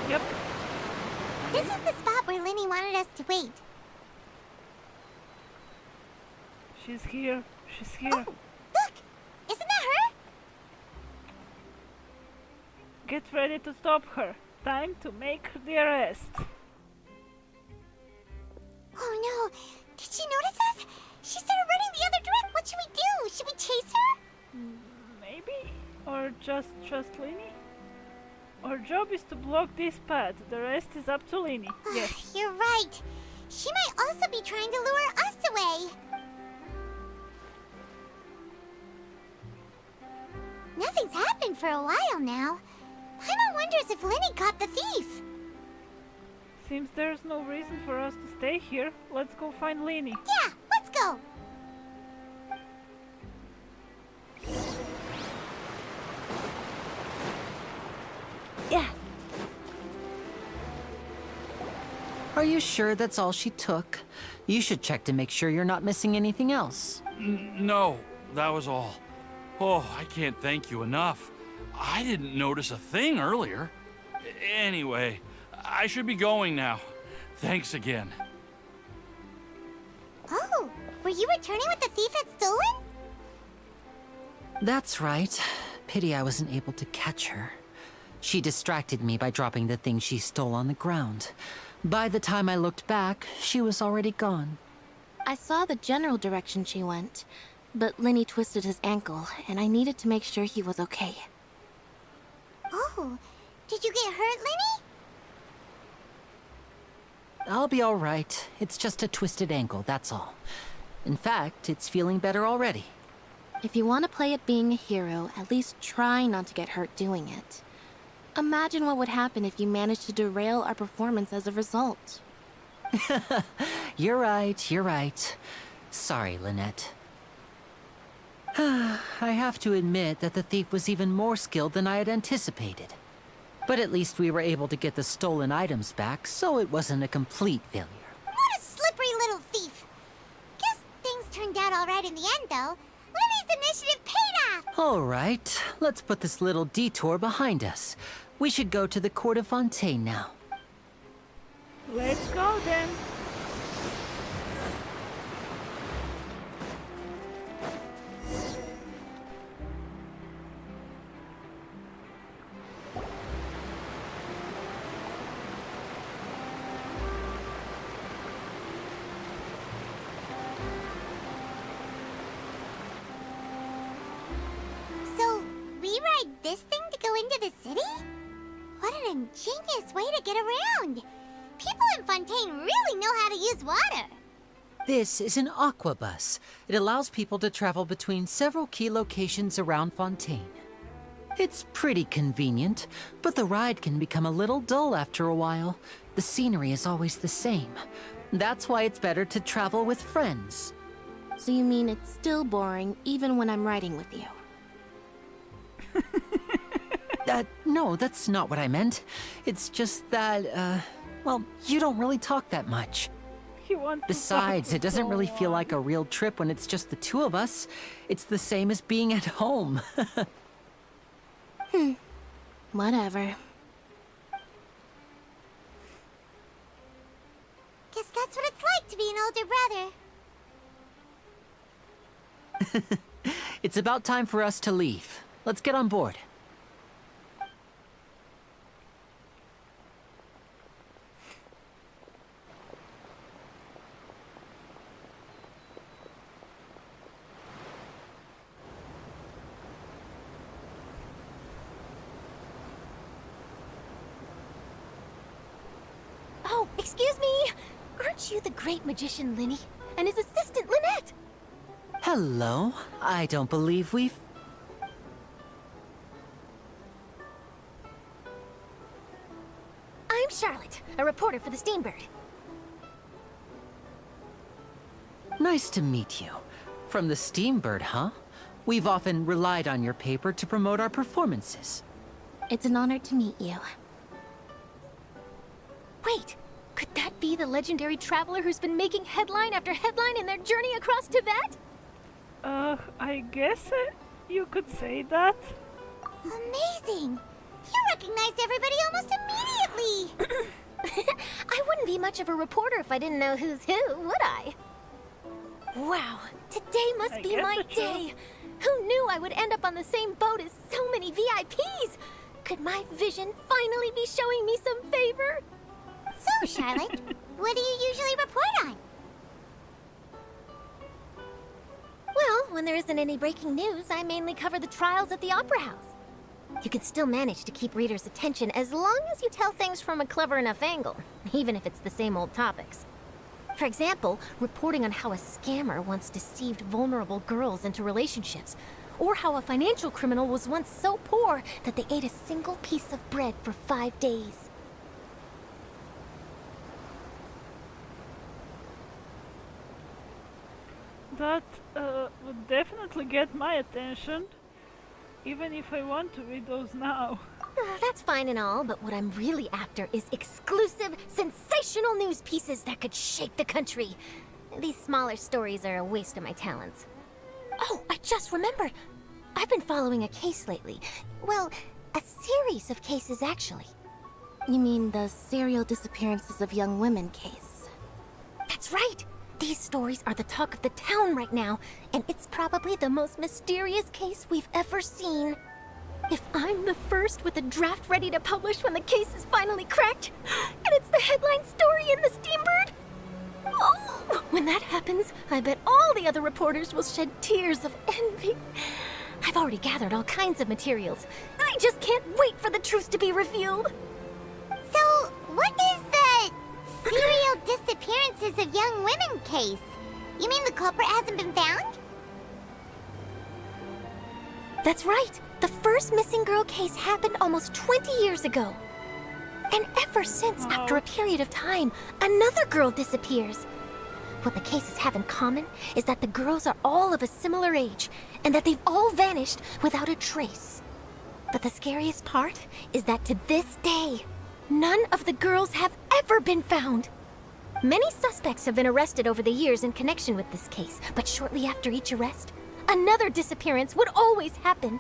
Yep. This is the spot where Linny wanted us to wait. She's here. She's here. Oh, look! Isn't that her? Get ready to stop her. Time to make the arrest. Oh no! Did she notice us? She started running the other direction. What should we do? Should we chase her? Maybe? Or just trust Lini? Our job is to block this path. The rest is up to Lini. Yes. You're right. She might also be trying to lure us away. Nothing's happened for a while now. Paimon wonders if Linny caught the thief. Seems there's no reason for us to stay here. Let's go find Lini. Yeah, let's go. Yeah. Are you sure that's all she took? You should check to make sure you're not missing anything else. No, that was all. Oh, I can't thank you enough. I didn't notice a thing earlier. Anyway, I should be going now. Thanks again. Oh, were you returning what the thief had stolen? That's right. Pity I wasn't able to catch her. She distracted me by dropping the thing she stole on the ground. By the time I looked back, she was already gone. I saw the general direction she went, but Linny twisted his ankle, and I needed to make sure he was okay. Oh, did you get hurt, Linny? I'll be all right. It's just a twisted ankle, that's all. In fact, it's feeling better already. If you want to play at being a hero, at least try not to get hurt doing it. Imagine what would happen if you managed to derail our performance as a result. You're right. Sorry, Lynette. I have to admit that the thief was even more skilled than I had anticipated. But at least we were able to get the stolen items back, so it wasn't a complete failure. What a slippery little thief. Guess things turned out all right in the end, though. Libby's initiative paid off! All right, let's put this little detour behind us. We should go to the court of Fontaine now. Let's go then. So, we ride this thing to go into the city? What an ingenious way to get around! People in Fontaine really know how to use water! This is an aqua bus. It allows people to travel between several key locations around Fontaine. It's pretty convenient, but the ride can become a little dull after a while. The scenery is always the same. That's why it's better to travel with friends. So you mean it's still boring even when I'm riding with you? No, that's not what I meant. It's just that, well, you don't really talk that much. He wants to Besides, talk it doesn't for really so feel long. like a real trip when it's just the two of us. It's the same as being at home. Whatever. Guess that's what it's like to be an older brother. It's about time for us to leave. Let's get on board. Oh, excuse me! Aren't you the great magician Linny? And his assistant Lynette? Hello. I don't believe we've... I'm Charlotte, a reporter for the Steambird. Nice to meet you. From the Steambird, huh? We've often relied on your paper to promote our performances. It's an honor to meet you. Wait, could that be the legendary traveler who's been making headline after headline in their journey across Tibet? I guess you could say that. Amazing! You recognized everybody almost immediately! I wouldn't be much of a reporter if I didn't know who's who, would I? Wow, today must I be guess my that's true. day! Who knew I would end up on the same boat as so many VIPs? Could my vision finally be showing me some favor? So, Charlotte, what do you usually report on? Well, when there isn't any breaking news, I mainly cover the trials at the Opera House. You can still manage to keep readers' attention as long as you tell things from a clever enough angle, even if it's the same old topics. For example, reporting on how a scammer once deceived vulnerable girls into relationships, or how a financial criminal was once so poor that they ate a single piece of bread for 5 days. That would definitely get my attention, even if I want to read those now. That's fine and all, but what I'm really after is exclusive, sensational news pieces that could shake the country. These smaller stories are a waste of my talents. Oh, I just remembered. I've been following a case lately. Well, a series of cases, actually. You mean the serial disappearances of young women case? That's right. These stories are the talk of the town right now, and it's probably the most mysterious case we've ever seen. If I'm the first with a draft ready to publish when the case is finally cracked, and it's the headline story in the Steambird, oh, when that happens, I bet all the other reporters will shed tears of envy. I've already gathered all kinds of materials. I just can't wait for the truth to be revealed. So, what is the serial disappearances of young women case? You mean the culprit hasn't been found? That's right. The first missing girl case happened almost 20 years ago. And ever since, after a period of time, another girl disappears. What the cases have in common is that the girls are all of a similar age, and that they've all vanished without a trace. But the scariest part is that to this day, none of the girls have ever been found. Many suspects have been arrested over the years in connection with this case, but shortly after each arrest, another disappearance would always happen.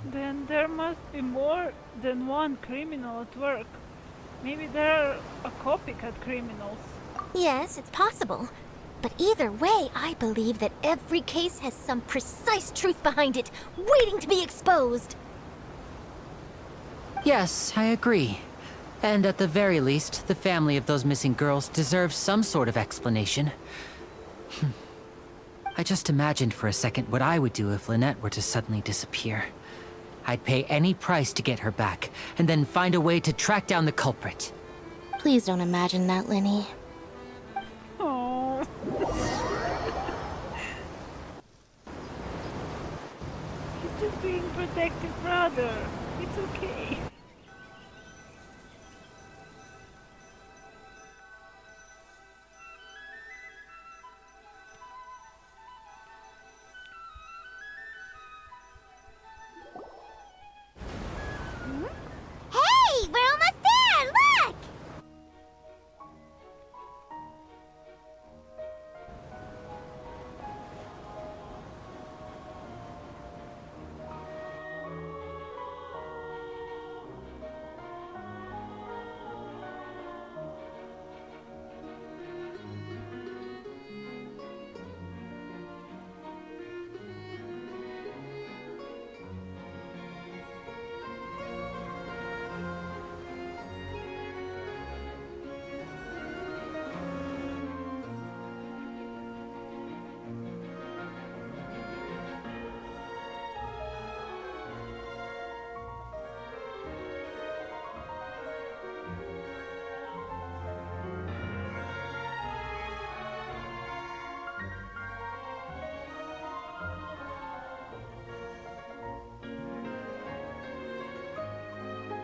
Then there must be more than one criminal at work. Maybe there are copycat criminals. Yes, it's possible. But either way, I believe that every case has some precise truth behind it, waiting to be exposed. Yes, I agree. And at the very least, the family of those missing girls deserves some sort of explanation. I just imagined for a second what I would do if Lynette were to suddenly disappear. I'd pay any price to get her back, and then find a way to track down the culprit. Please don't imagine that, Lenny. Oh. He's just being protective brother. It's okay. Hey, we're almost there! Look!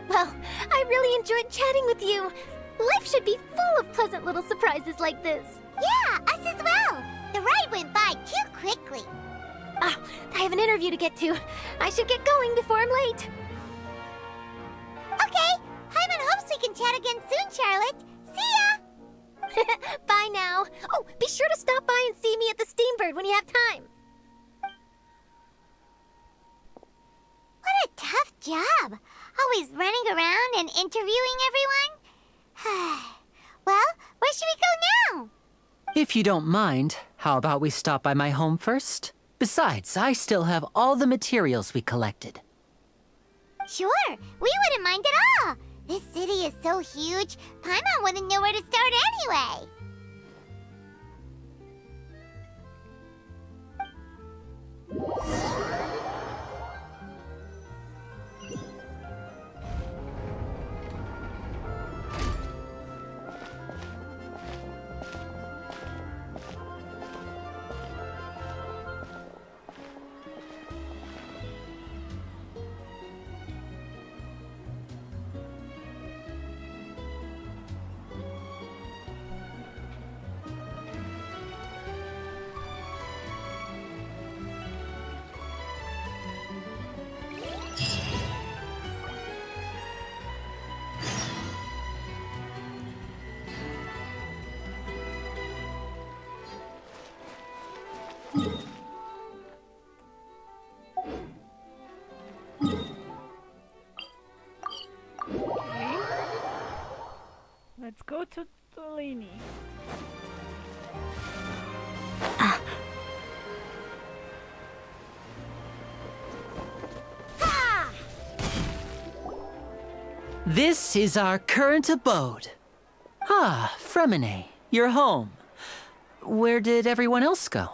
Well, I really enjoyed chatting with you. Life should be full of pleasant little surprises like this. Yeah, us as well. The ride went by too quickly. Ah, I have an interview to get to. I should get going before I'm late. Okay, Hyman hopes we can chat again soon, Charlotte. See ya! Bye now. Oh, be sure to stop by and see me at the Steambird when you have time. What a tough job. Always running around and interviewing everyone. Well, where should we go now? If you don't mind, how about we stop by my home first? Besides, I still have all the materials we collected. Sure, we wouldn't mind at all. This city is so huge, Paimon wouldn't know where to start anyway. Let's go to Tolini. This is our current abode. Ah, Fremine, you're home. Where did everyone else go?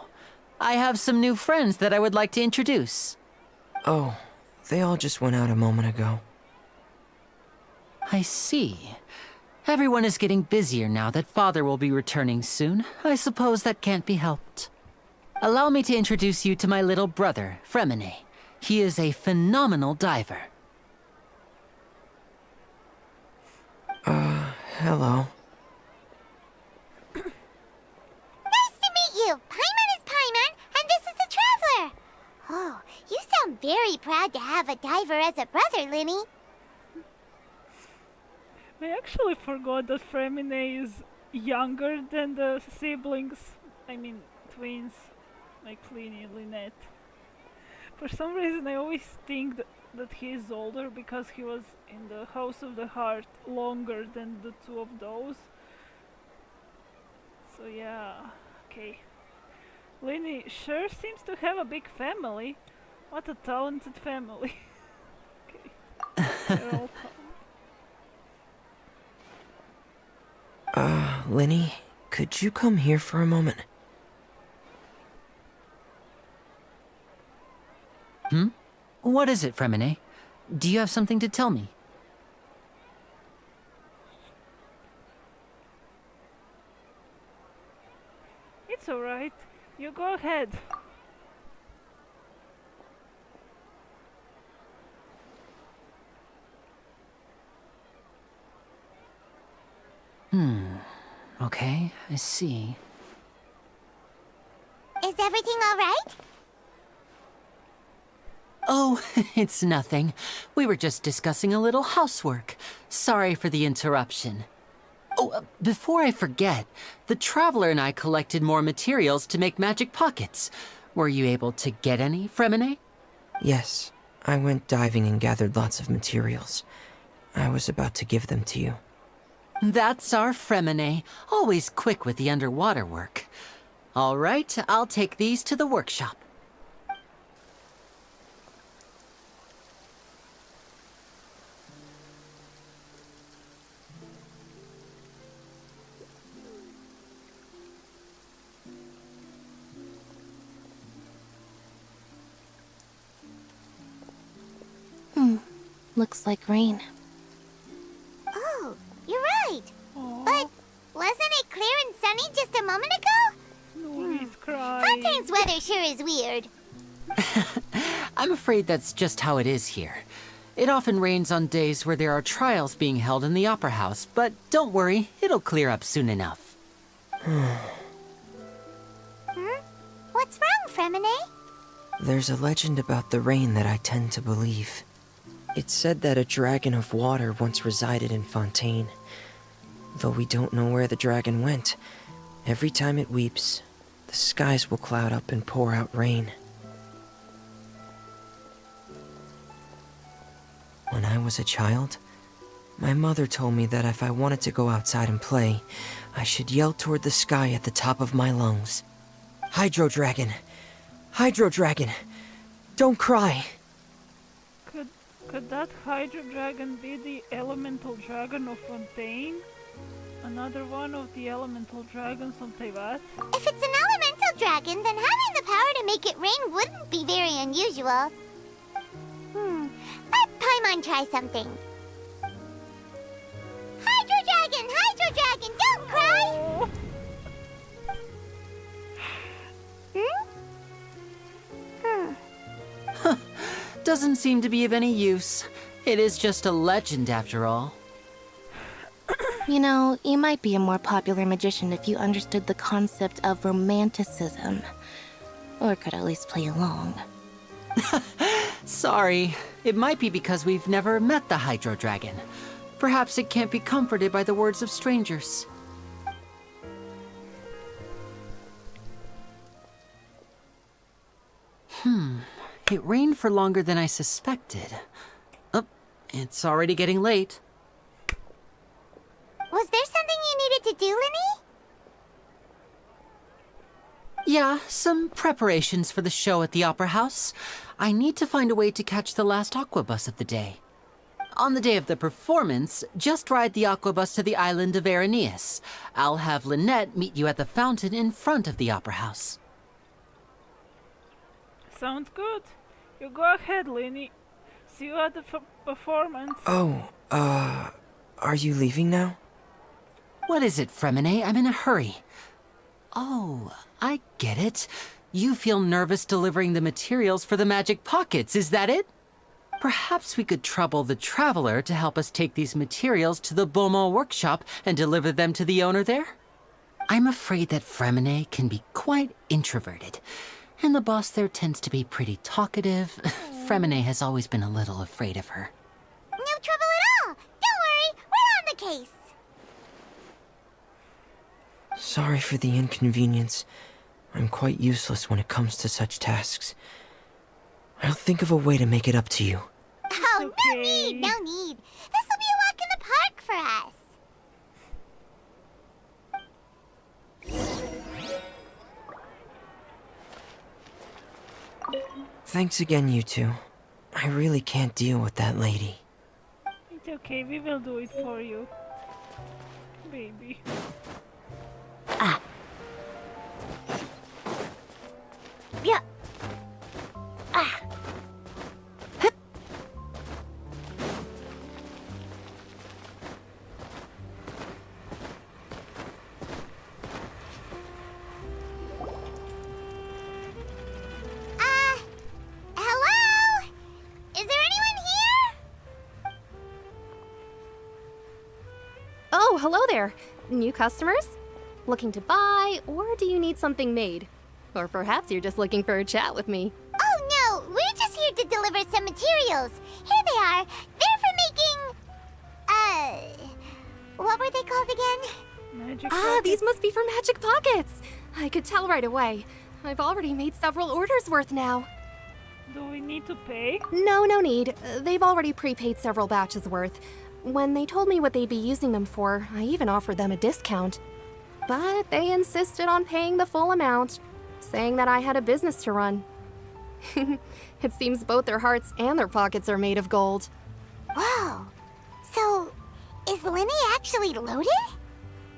I have some new friends that I would like to introduce. Oh, they all just went out a moment ago. I see. Everyone is getting busier now that Father will be returning soon. I suppose that can't be helped. Allow me to introduce you to my little brother, Fremine. He is a phenomenal diver. Hello. Nice to meet you. Paimon is Paimon, and this is the Traveler. Oh, you sound very proud to have a diver as a brother, Linny. I actually forgot that Fremine is younger than the siblings. I mean, twins, like Linny and Lynette. For some reason, I always think that he is older because he was in the House of the Heart longer than the two of those. So yeah, okay. Linny sure seems to have a big family. What a talented family. Okay. They're all talented. Linny, could you come here for a moment? What is it, Fremine? Do you have something to tell me? It's alright. You go ahead. Okay, I see. Is everything all right? Oh, it's nothing. We were just discussing a little housework. Sorry for the interruption. Oh, before I forget, the Traveler and I collected more materials to make magic pockets. Were you able to get any, Fremine? Yes, I went diving and gathered lots of materials. I was about to give them to you. That's our Fremine, always quick with the underwater work. All right, I'll take these to the workshop. Looks like rain. Oh, you're right. But wasn't it clear and sunny just a moment ago? No, he's crying. Fontaine's weather sure is weird. I'm afraid that's just how it is here. It often rains on days where there are trials being held in the Opera House, but don't worry, it'll clear up soon enough. What's wrong, Fremine? There's a legend about the rain that I tend to believe. It's said that a dragon of water once resided in Fontaine. Though we don't know where the dragon went, every time it weeps, the skies will cloud up and pour out rain. When I was a child, my mother told me that if I wanted to go outside and play, I should yell toward the sky at the top of my lungs. Hydro Dragon! Hydro Dragon! Don't cry! Could that Hydro Dragon be the elemental dragon of Fontaine? Another one of the elemental dragons of Teyvat? If it's an elemental dragon, then having the power to make it rain wouldn't be very unusual. Let Paimon try something. Hydro Dragon, don't cry! Doesn't seem to be of any use. It is just a legend after all. You know, you might be a more popular magician if you understood the concept of romanticism. Or could at least play along. Sorry. It might be because we've never met the Hydro Dragon. Perhaps it can't be comforted by the words of strangers. It rained for longer than I suspected. Oh, it's already getting late. Was there something you needed to do, Linny? Yeah, some preparations for the show at the Opera House. I need to find a way to catch the last aqua bus of the day. On the day of the performance, just ride the aqua bus to the island of Araneus. I'll have Lynette meet you at the fountain in front of the Opera House. Sounds good. You go ahead, Linny. See you at the performance. Oh, are you leaving now? What is it, Fremine? I'm in a hurry. Oh, I get it. You feel nervous delivering the materials for the magic pockets, is that it? Perhaps we could trouble the Traveler to help us take these materials to the Beaumont workshop and deliver them to the owner there? I'm afraid that Fremine can be quite introverted, and the boss there tends to be pretty talkative. Fremine has always been a little afraid of her. No trouble at all. Don't worry, we're on the case. Sorry for the inconvenience. I'm quite useless when it comes to such tasks. I'll think of a way to make it up to you. Oh, okay. no need, no need. This will be a walk in the park for us. Thanks again, you two. I really can't deal with that lady. It's okay, we will do it for you. Baby. Yeah. Ah. Hello? Is there anyone here? Oh, hello there. New customers? Looking to buy, or do you need something made? Or perhaps you're just looking for a chat with me. Oh no, we're just here to deliver some materials. Here they are. They're for making... what were they called again? Magic These pockets. must be for magic pockets. I could tell right away. I've already made several orders worth now. Do we need to pay? No need. They've already prepaid several batches worth. When they told me what they'd be using them for, I even offered them a discount. But they insisted on paying the full amount, saying that I had a business to run. It seems both their hearts and their pockets are made of gold. Whoa. So, is Linny actually loaded?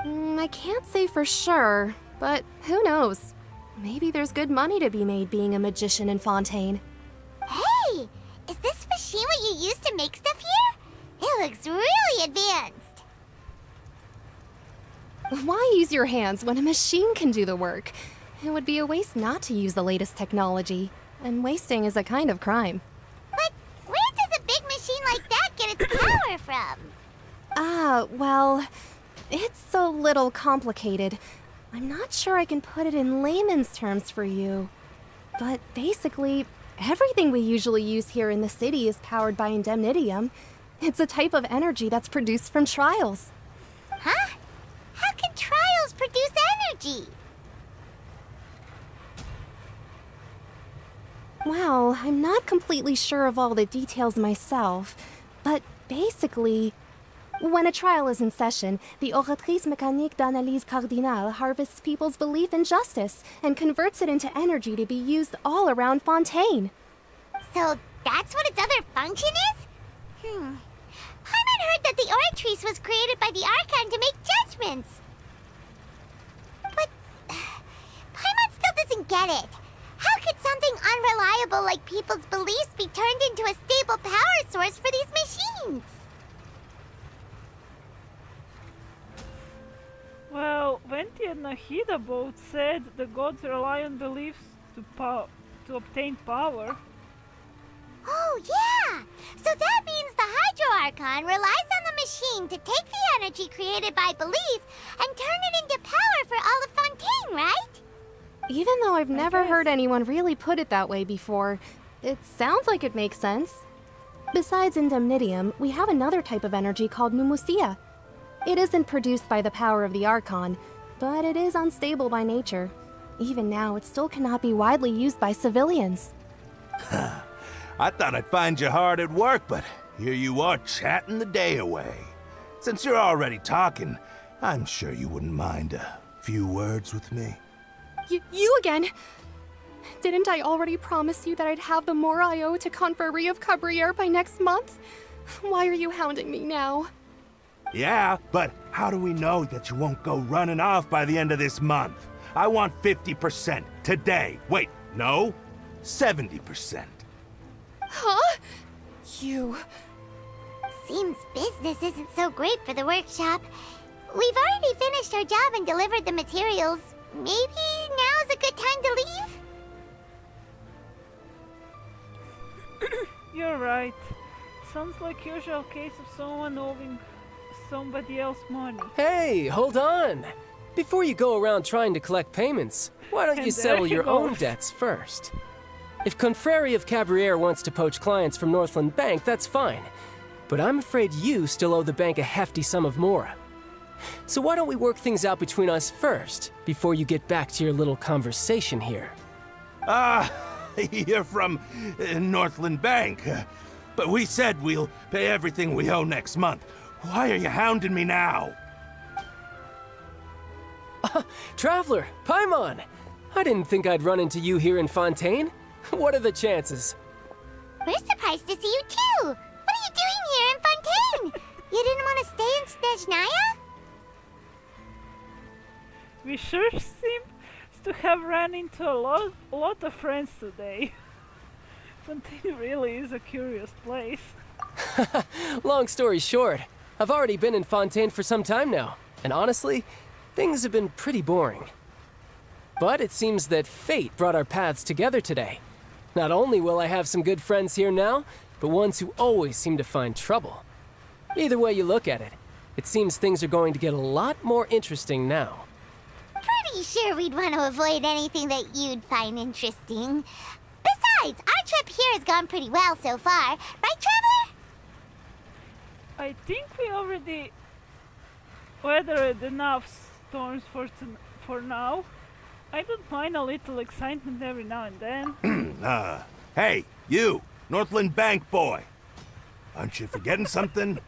I can't say for sure, but who knows? Maybe there's good money to be made being a magician in Fontaine. Hey! Is this machine what you use to make stuff here? It looks really advanced. Why use your hands when a machine can do the work? It would be a waste not to use the latest technology, and wasting is a kind of crime. But where does a big machine like that get its power from? Well, it's a little complicated. I'm not sure I can put it in layman's terms for you. But basically, everything we usually use here in the city is powered by indemnitium. It's a type of energy that's produced from trials. Huh? How can trials produce energy? Well, I'm not completely sure of all the details myself, but basically, when a trial is in session, the Oratrice Mécanique d'Analyse Cardinale harvests people's belief in justice and converts it into energy to be used all around Fontaine. So that's what its other function is? Paimon heard that the Oratrice was created by the Archon to make judgments. But Paimon still doesn't get it. How could something unreliable like people's beliefs be turned into a stable power source for these machines? Well, Venti and Nahida both said the gods rely on beliefs to obtain power. Oh, yeah! So that means the Hydro Archon relies on the machine to take the energy created by belief and turn it into power for all of Fontaine, right? Even though I've never guess. heard anyone really put it that way before, it sounds like it makes sense. Besides indemnitium, we have another type of energy called pneumosia. It isn't produced by the power of the Archon, but it is unstable by nature. Even now, it still cannot be widely used by civilians. I thought I'd find you hard at work, but here you are chatting the day away. Since you're already talking, I'm sure you wouldn't mind a few words with me. You again? Didn't I already promise you that I'd have the more I owe to Confrérie of Cabriere by next month? Why are you hounding me now? Yeah, but how do we know that you won't go running off by the end of this month? I want 50% today. Wait, no, 70%. Huh? You... Seems business isn't so great for the workshop. We've already finished our job and delivered the materials. Maybe now's a good time to leave? You're right. Sounds like usual case of someone owing somebody else money. Hey, hold on! Before you go around trying to collect payments, why don't And you there settle he your own goes. debts first? If Confrere of Cabriere wants to poach clients from Northland Bank, that's fine. But I'm afraid you still owe the bank a hefty sum of mora. So why don't we work things out between us first, before you get back to your little conversation here? You're from Northland Bank. But we said we'll pay everything we owe next month. Why are you hounding me now? Traveler, Paimon! I didn't think I'd run into you here in Fontaine. What are the chances? We're surprised to see you too! What are you doing here in Fontaine? You didn't want to stay in Snezhnaya? We sure seem to have run into a lot of friends today. Fontaine really is a curious place. Long story short, I've already been in Fontaine for some time now, and honestly, things have been pretty boring. But it seems that fate brought our paths together today. Not only will I have some good friends here now, but ones who always seem to find trouble. Either way you look at it, it seems things are going to get a lot more interesting now. Pretty sure we'd want to avoid anything that you'd find interesting. Besides, our trip here has gone pretty well so far. Right, Traveler? I think we already weathered enough storms for now. I don't mind a little excitement every now and then. Hey, you, Northland Bank boy. Aren't you forgetting something?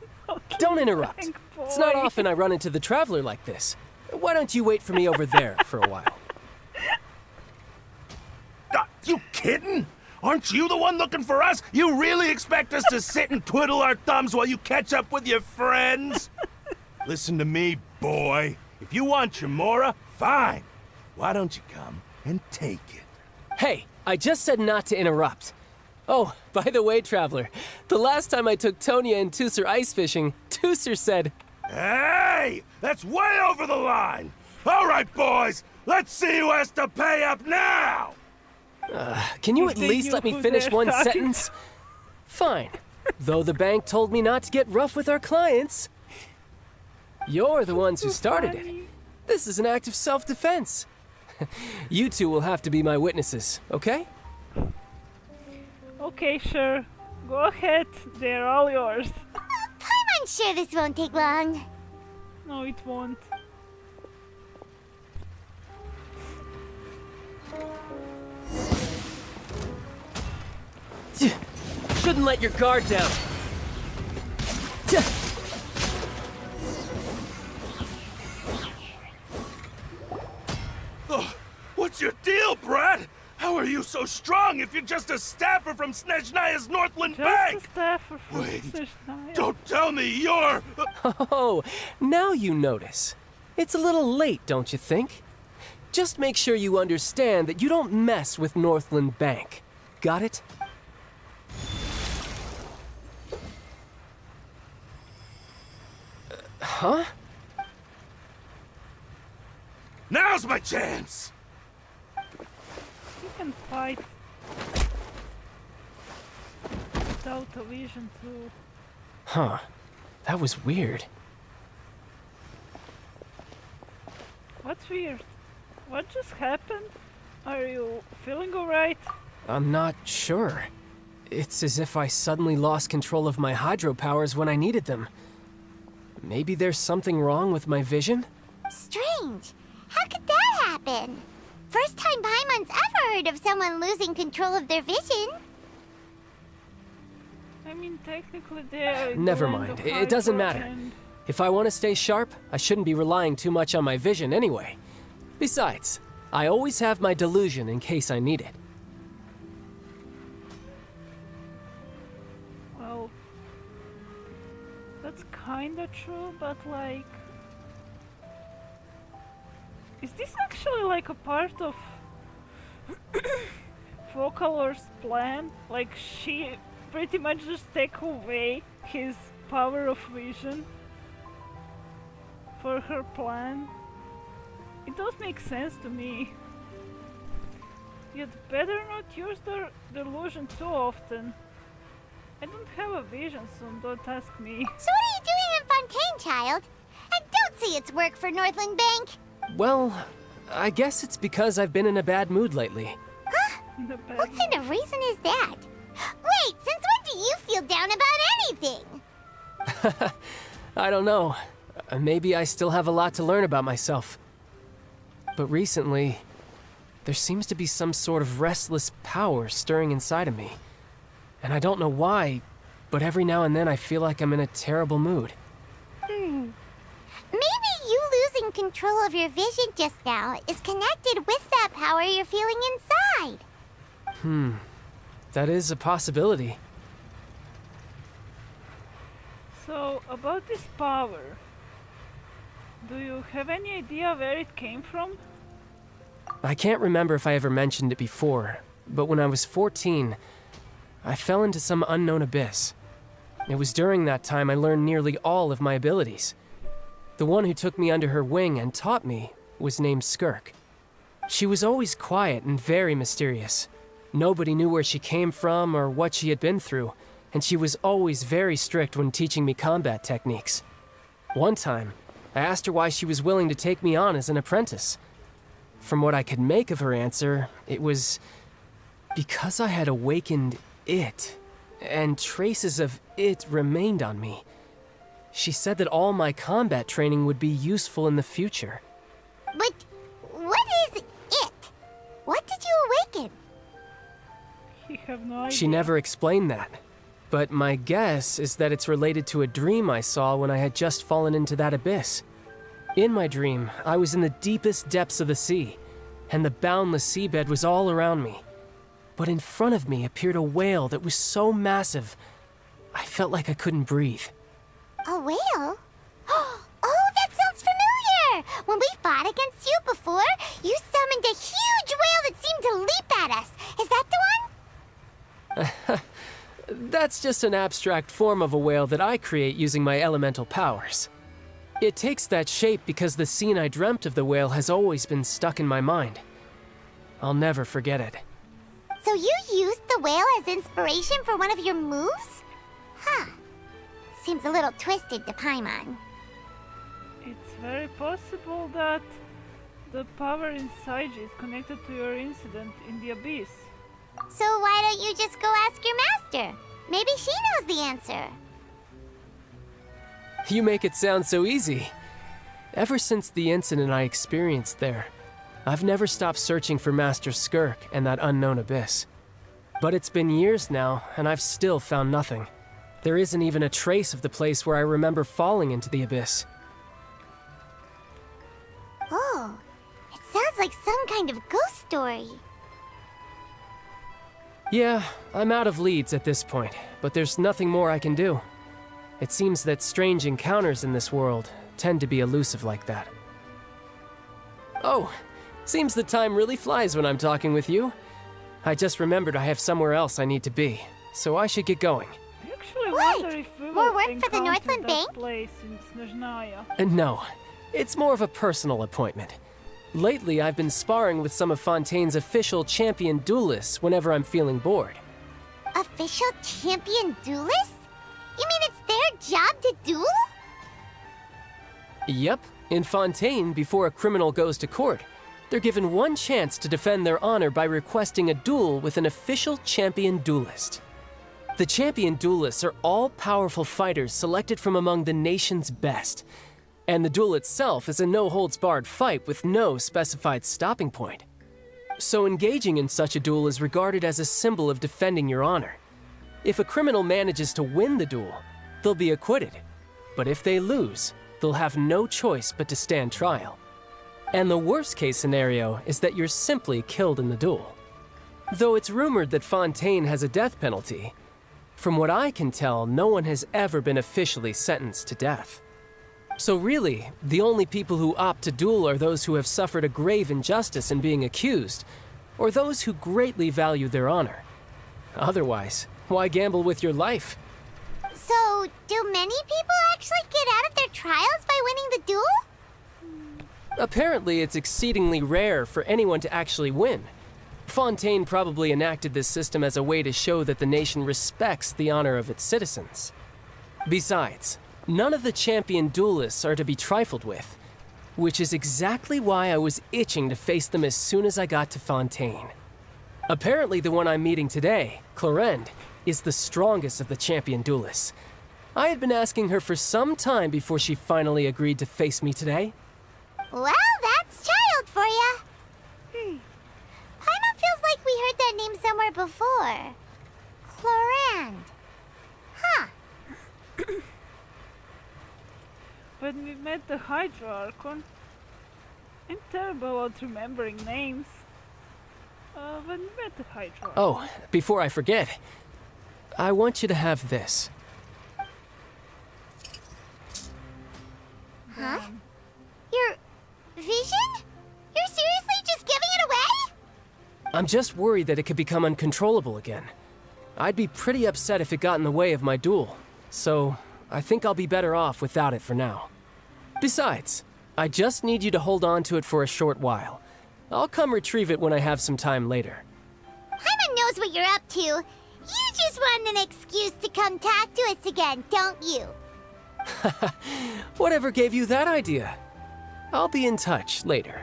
Don't interrupt. Bank It's not boy. often I run into the Traveler like this. Why don't you wait for me over there for a while? You kidding? Aren't you the one looking for us? You really expect us to sit and twiddle our thumbs while you catch up with your friends? Listen to me, boy. If you want your mora, fine. Why don't you come and take it? Hey, I just said not to interrupt. Oh, by the way, Traveler, the last time I took Tonya and Tusser ice fishing, Tusser said, Hey! That's way over the line! All right, boys, let's see who has to pay up now! can you You at think least you let me who finish they're one talking sentence? Fine. Though the bank told me not to get rough with our clients. You're the ones who started it. Funny. This is an act of self-defense. You two will have to be my witnesses, okay? Okay, sure. Go ahead. They're all yours. I'm sure this won't take long. No, it won't. Shouldn't let your guard down. Oh, what's your deal, Brad? How are you so strong if you're just a staffer from Snezhnaya's Northland Just Bank? a staffer from Wait, Snezhnaya. don't tell me you're... Oh, now you notice. It's a little late, don't you think? Just make sure you understand that you don't mess with Northland Bank. Got it? Huh? Now's my chance! You can fight without a vision too. Huh. That was weird. What's weird? What just happened? Are you feeling alright? I'm not sure. It's as if I suddenly lost control of my hydropowers when I needed them. Maybe there's something wrong with my vision? Strange. How could that happen? First time Paimon's ever heard of someone losing control of their vision. I mean, technically they're... Never mind. It doesn't matter. If I want to stay sharp, I shouldn't be relying too much on my vision anyway. Besides, I always have my delusion in case I need it. Well, that's kinda true, but like... Is this actually like a part of Focalor's plan? Like she pretty much just take away his power of vision for her plan? It does make sense to me. You'd better not use the delusion too often. I don't have a vision, so don't ask me. So what are you doing in Fontaine, child? And don't say it's work for Northland Bank. Well, I guess it's because I've been in a bad mood lately. Huh? What kind of reason is that? Wait, since when do you feel down about anything? I don't know. Maybe I still have a lot to learn about myself. But recently, there seems to be some sort of restless power stirring inside of me. And I don't know why, but every now and then I feel like I'm in a terrible mood. Maybe you losing control of your vision just now is connected with that power you're feeling inside. That is a possibility. So, about this power, do you have any idea where it came from? I can't remember if I ever mentioned it before, but when I was 14, I fell into some unknown abyss. It was during that time I learned nearly all of my abilities. The one who took me under her wing and taught me was named Skirk. She was always quiet and very mysterious. Nobody knew where she came from or what she had been through, and she was always very strict when teaching me combat techniques. One time, I asked her why she was willing to take me on as an apprentice. From what I could make of her answer, it was because I had awakened it, and traces of it remained on me. She said that all my combat training would be useful in the future. But what is it? What did you awaken? You have no idea. She never explained that, but my guess is that it's related to a dream I saw when I had just fallen into that abyss. In my dream, I was in the deepest depths of the sea, and the boundless seabed was all around me. But in front of me appeared a whale that was so massive, I felt like I couldn't breathe. A whale? Oh, that sounds familiar! When we fought against you before, you summoned a huge whale that seemed to leap at us. Is that the one? That's just an abstract form of a whale that I create using my elemental powers. It takes that shape because the scene I dreamt of the whale has always been stuck in my mind. I'll never forget it. So you used the whale as inspiration for one of your moves? Huh. Seems a little twisted to Paimon. It's very possible that the power inside you is connected to your incident in the abyss. So why don't you just go ask your master? Maybe she knows the answer. You make it sound so easy. Ever since the incident I experienced there, I've never stopped searching for Master Skirk and that unknown abyss. But it's been years now, and I've still found nothing. There isn't even a trace of the place where I remember falling into the abyss. Oh, it sounds like some kind of ghost story. Yeah, I'm out of leads at this point, but there's nothing more I can do. It seems that strange encounters in this world tend to be elusive like that. Oh, seems the time really flies when I'm talking with you. I just remembered I have somewhere else I need to be, so I should get going. I actually wonder if we more will work for the encounter Northland that Bank? place in Snezhnaya. No, it's more of a personal appointment. Lately, I've been sparring with some of Fontaine's official champion duelists whenever I'm feeling bored. Official champion duelists? You mean it's their job to duel? Yep, in Fontaine, before a criminal goes to court, they're given one chance to defend their honor by requesting a duel with an official champion duelist. The champion duelists are all powerful fighters selected from among the nation's best, and the duel itself is a no-holds-barred fight with no specified stopping point. So engaging in such a duel is regarded as a symbol of defending your honor. If a criminal manages to win the duel, they'll be acquitted. But if they lose, they'll have no choice but to stand trial. And the worst-case scenario is that you're simply killed in the duel. Though it's rumored that Fontaine has a death penalty, from what I can tell, no one has ever been officially sentenced to death. So really, the only people who opt to duel are those who have suffered a grave injustice in being accused, or those who greatly value their honor. Otherwise, why gamble with your life? So, do many people actually get out of their trials by winning the duel? Apparently, it's exceedingly rare for anyone to actually win. Fontaine probably enacted this system as a way to show that the nation respects the honor of its citizens. Besides, none of the champion duelists are to be trifled with, which is exactly why I was itching to face them as soon as I got to Fontaine. Apparently the one I'm meeting today, Clorinde, is the strongest of the champion duelists. I had been asking her for some time before she finally agreed to face me today. Well, that's child for ya. Paimon feels like we heard that name somewhere before. Clorinde. Huh. When we met the Hydra-Archon, I'm terrible at remembering names. When we met the Hydra. Oh, before I forget, I want you to have this. Huh? Your vision? You're seriously just giving it away? I'm just worried that it could become uncontrollable again. I'd be pretty upset if it got in the way of my duel, so I think I'll be better off without it for now. Besides, I just need you to hold on to it for a short while. I'll come retrieve it when I have some time later. Paimon knows what you're up to. You just want an excuse to come talk to us again, don't you? Whatever gave you that idea? I'll be in touch later.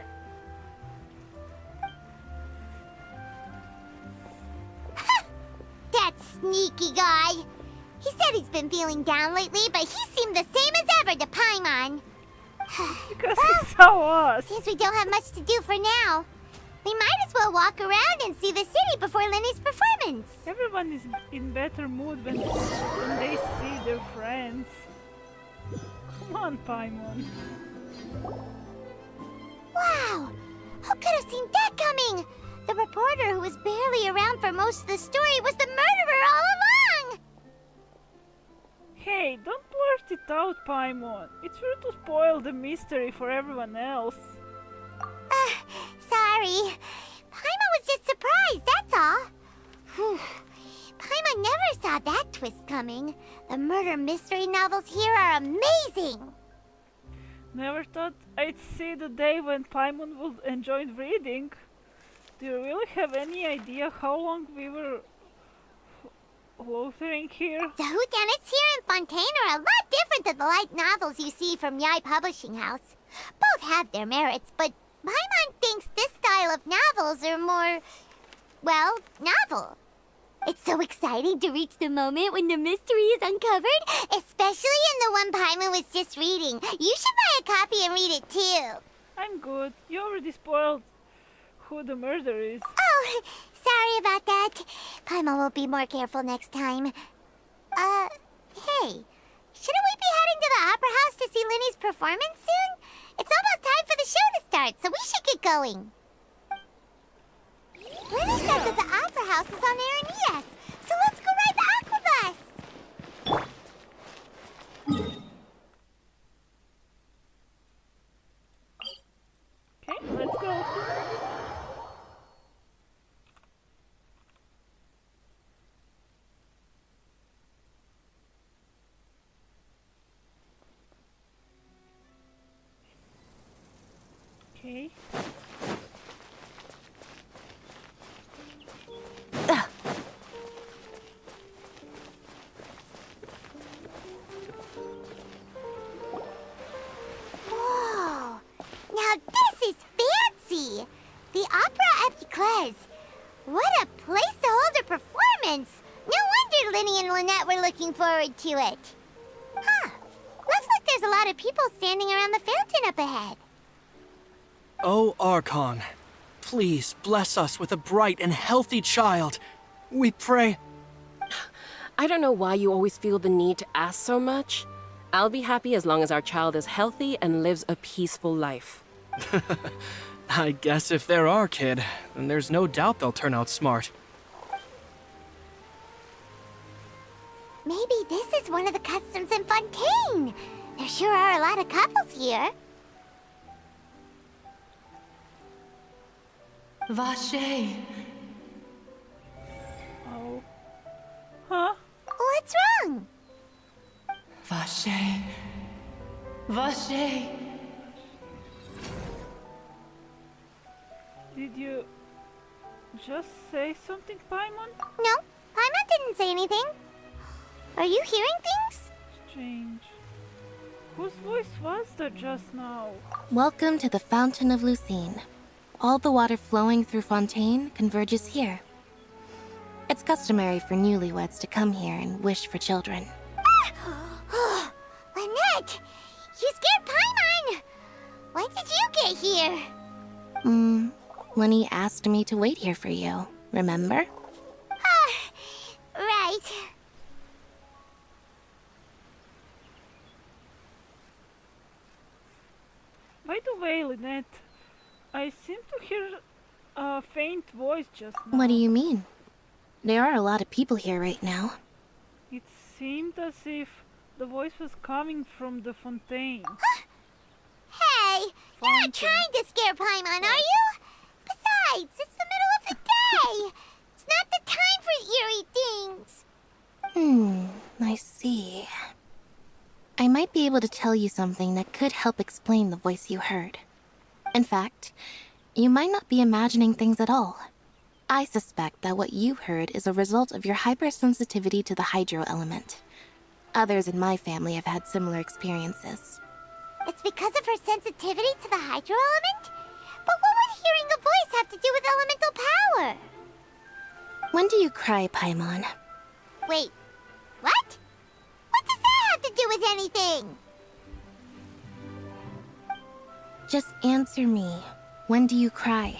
That sneaky guy. He said he's been feeling down lately, but he seemed the same as ever to Paimon. Because he saw us. Since we don't have much to do for now, we might as well walk around and see the city before Lenny's performance. Everyone is in better mood when they see their friends. Come on, Paimon. Wow! Who could have seen that coming? The reporter who was barely around for most of the story was the murderer all along! Hey, don't blurt it out, Paimon. It's rude to spoil the mystery for everyone else. Sorry. Paimon was just surprised, that's all. Whew. Paimon never saw that twist coming. The murder mystery novels here are amazing! Never thought I'd see the day when Paimon would enjoy reading. Do you really have any idea how long we were loitering here? The whodunits here in Fontaine are a lot different than the light novels you see from Yai Publishing House. Both have their merits, but Paimon thinks this style of novels are more, well, novel. It's so exciting to reach the moment when the mystery is uncovered, especially in the one Paimon was just reading. You should buy a copy and read it too. I'm good. You already spoiled who the murderer is. Oh, sorry about that. Paimon will be more careful next time. Hey, shouldn't we be heading to the Opera House to see Linny's performance soon? It's almost time for the show to start, so we should get going. Linny said that the Opera House is on Aeneas, so let's go ride the Aquabus! Okay, let's go. Okay. Whoa! Now this is fancy! The Opera Epiclese. What a place to hold a performance! No wonder Linny and Lynette were looking forward to it. Huh. Looks like there's a lot of people standing around the fountain up ahead. Oh, Archon, please bless us with a bright and healthy child. We pray. I don't know why you always feel the need to ask so much. I'll be happy as long as our child is healthy and lives a peaceful life. I guess if they're our kid, then there's no doubt they'll turn out smart. Maybe this is one of the customs in Fontaine. There sure are a lot of couples here. Vache. Oh. Huh? What's wrong? Vache. Vache. Did you just say something, Paimon? No, Paimon didn't say anything. Are you hearing things? Strange. Whose voice was that just now? Welcome to the Fountain of Lucine. All the water flowing through Fontaine converges here. It's customary for newlyweds to come here and wish for children. Ah! Lynette! You scared Paimon! Why did you get here? Lenny asked me to wait here for you, remember? Right. By the way, Lynette, I seem to hear a faint voice just now. What do you mean? There are a lot of people here right now. It seemed as if the voice was coming from the Fontaine. Hey, you're not trying to scare Paimon, are you? Besides, it's the middle of the day. It's not the time for eerie things. I see. I might be able to tell you something that could help explain the voice you heard. In fact, you might not be imagining things at all. I suspect that what you heard is a result of your hypersensitivity to the hydro element. Others in my family have had similar experiences. It's because of her sensitivity to the hydro element? But what would hearing a voice have to do with elemental power? When do you cry, Paimon? Wait, what? What does that have to do with anything? Just answer me. When do you cry?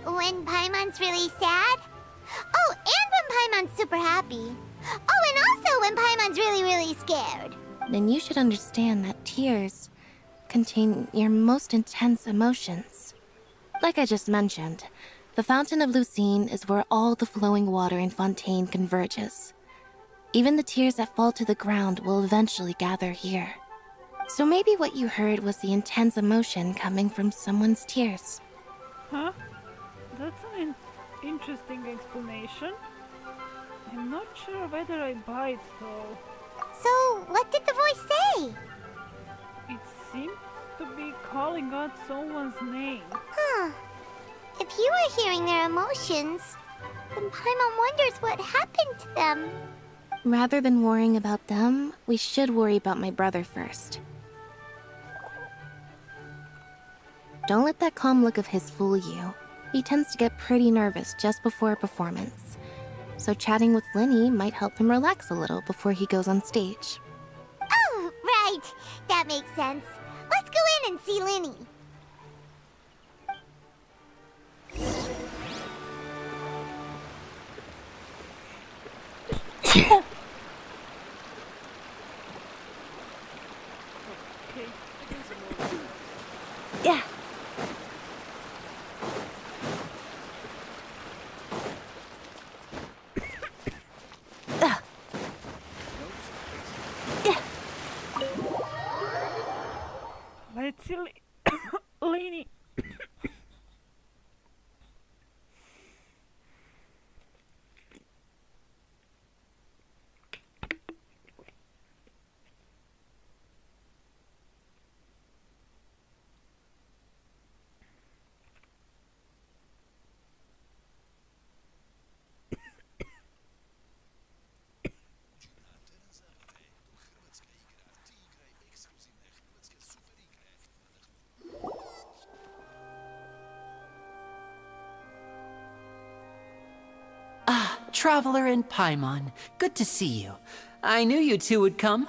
When Paimon's really sad? Oh, and when Paimon's super happy. Oh, and also when Paimon's really, really scared. Then you should understand that tears contain your most intense emotions. Like I just mentioned, the Fountain of Lucine is where all the flowing water in Fontaine converges. Even the tears that fall to the ground will eventually gather here. So maybe what you heard was the intense emotion coming from someone's tears. Huh? That's an interesting explanation. I'm not sure whether I buy it though. So, what did the voice say? It seems to be calling out someone's name. Huh. If you are hearing their emotions, then Paimon wonders what happened to them. Rather than worrying about them, we should worry about my brother first. Don't let that calm look of his fool you. He tends to get pretty nervous just before a performance. So chatting with Lenny might help him relax a little before he goes on stage. Oh, right. That makes sense. Let's go in and see Linny. Yeah. Let's see Lenny. Traveler and Paimon, good to see you. I knew you two would come.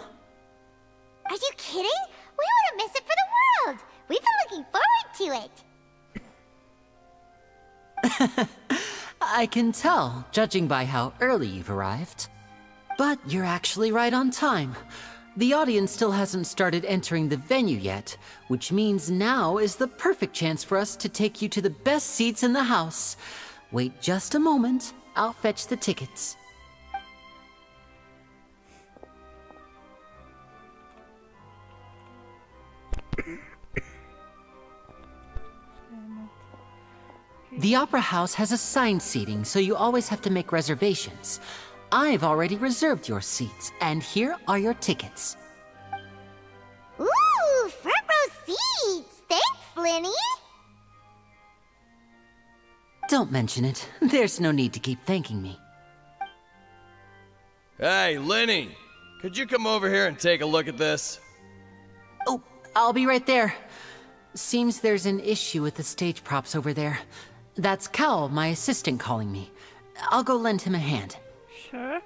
Are you kidding? We wouldn't miss it for the world. We've been looking forward to it. I can tell, judging by how early you've arrived. But you're actually right on time. The audience still hasn't started entering the venue yet, which means now is the perfect chance for us to take you to the best seats in the house. Wait just a moment. I'll fetch the tickets. The Opera House has assigned seating, so you always have to make reservations. I've already reserved your seats, and here are your tickets. Ooh, front row seats. Thanks, Linny. Don't mention it. There's no need to keep thanking me. Hey, Linny! Could you come over here and take a look at this? Oh, I'll be right there. Seems there's an issue with the stage props over there. That's Cal, my assistant, calling me. I'll go lend him a hand. Sure.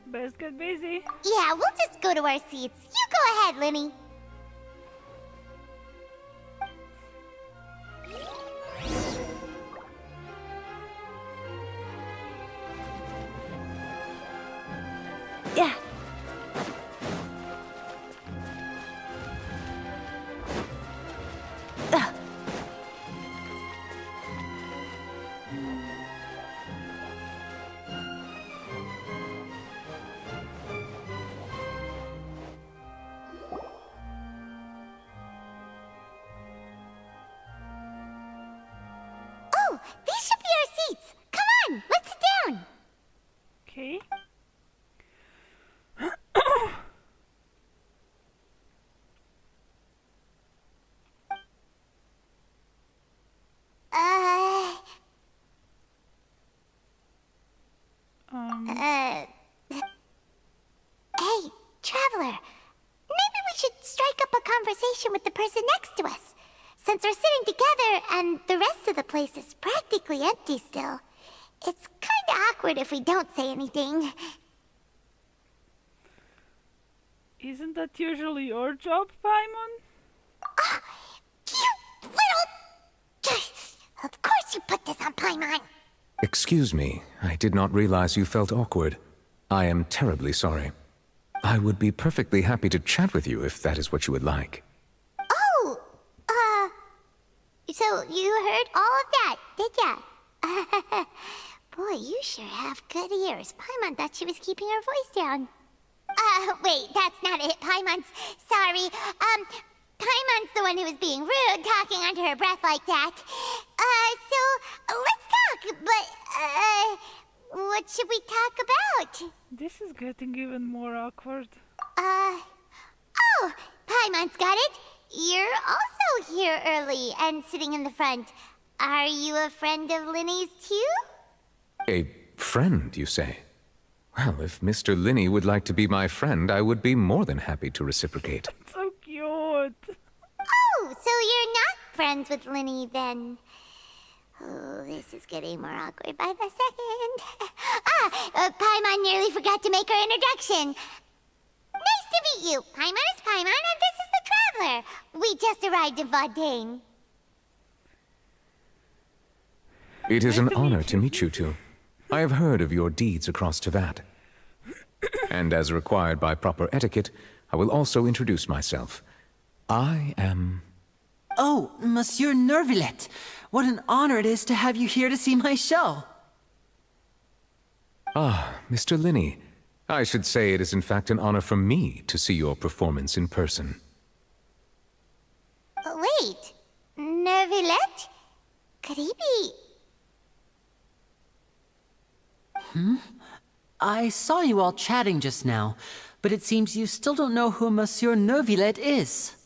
Best get busy. Yeah, we'll just go to our seats. You go ahead, Linny. Yeah. Oh, these should be our seats. Come on, let's sit down. Okay. Hey, Traveler. Maybe we should strike up a conversation with the person next to us. Since we're sitting together and the rest of the place is practically empty still, it's kinda awkward if we don't say anything. Isn't that usually your job, Paimon? You little... Of course you put this on Paimon. Excuse me, I did not realize you felt awkward. I am terribly sorry. I would be perfectly happy to chat with you if that is what you would like. Oh, so you heard all of that, did ya? Boy, you sure have good ears. Paimon thought she was keeping her voice down. Wait, that's not it. Paimon's... Sorry. Paimon's the one who was being rude, talking under her breath like that. So, let's talk, but, what should we talk about? This is getting even more awkward. Oh, Paimon's got it. You're also here early and sitting in the front. Are you a friend of Linny's too? A friend, you say? Well, if Mr. Linney would like to be my friend, I would be more than happy to reciprocate. So cute. Oh, so you're not friends with Linny then? Oh, this is getting more awkward by the second. Paimon nearly forgot to make her introduction. Nice to meet you. Paimon is Paimon, and this is the Traveler. We just arrived in Fontaine. It is an honor to meet you two. I have heard of your deeds across Tevat. And as required by proper etiquette, I will also introduce myself. I am... Oh, Monsieur Nervillet. What an honor it is to have you here to see my show. Ah, Mr. Linney. I should say it is in fact an honor for me to see your performance in person. Wait, Nervillet? Could he be... I saw you all chatting just now, but it seems you still don't know who Monsieur Nervillet is.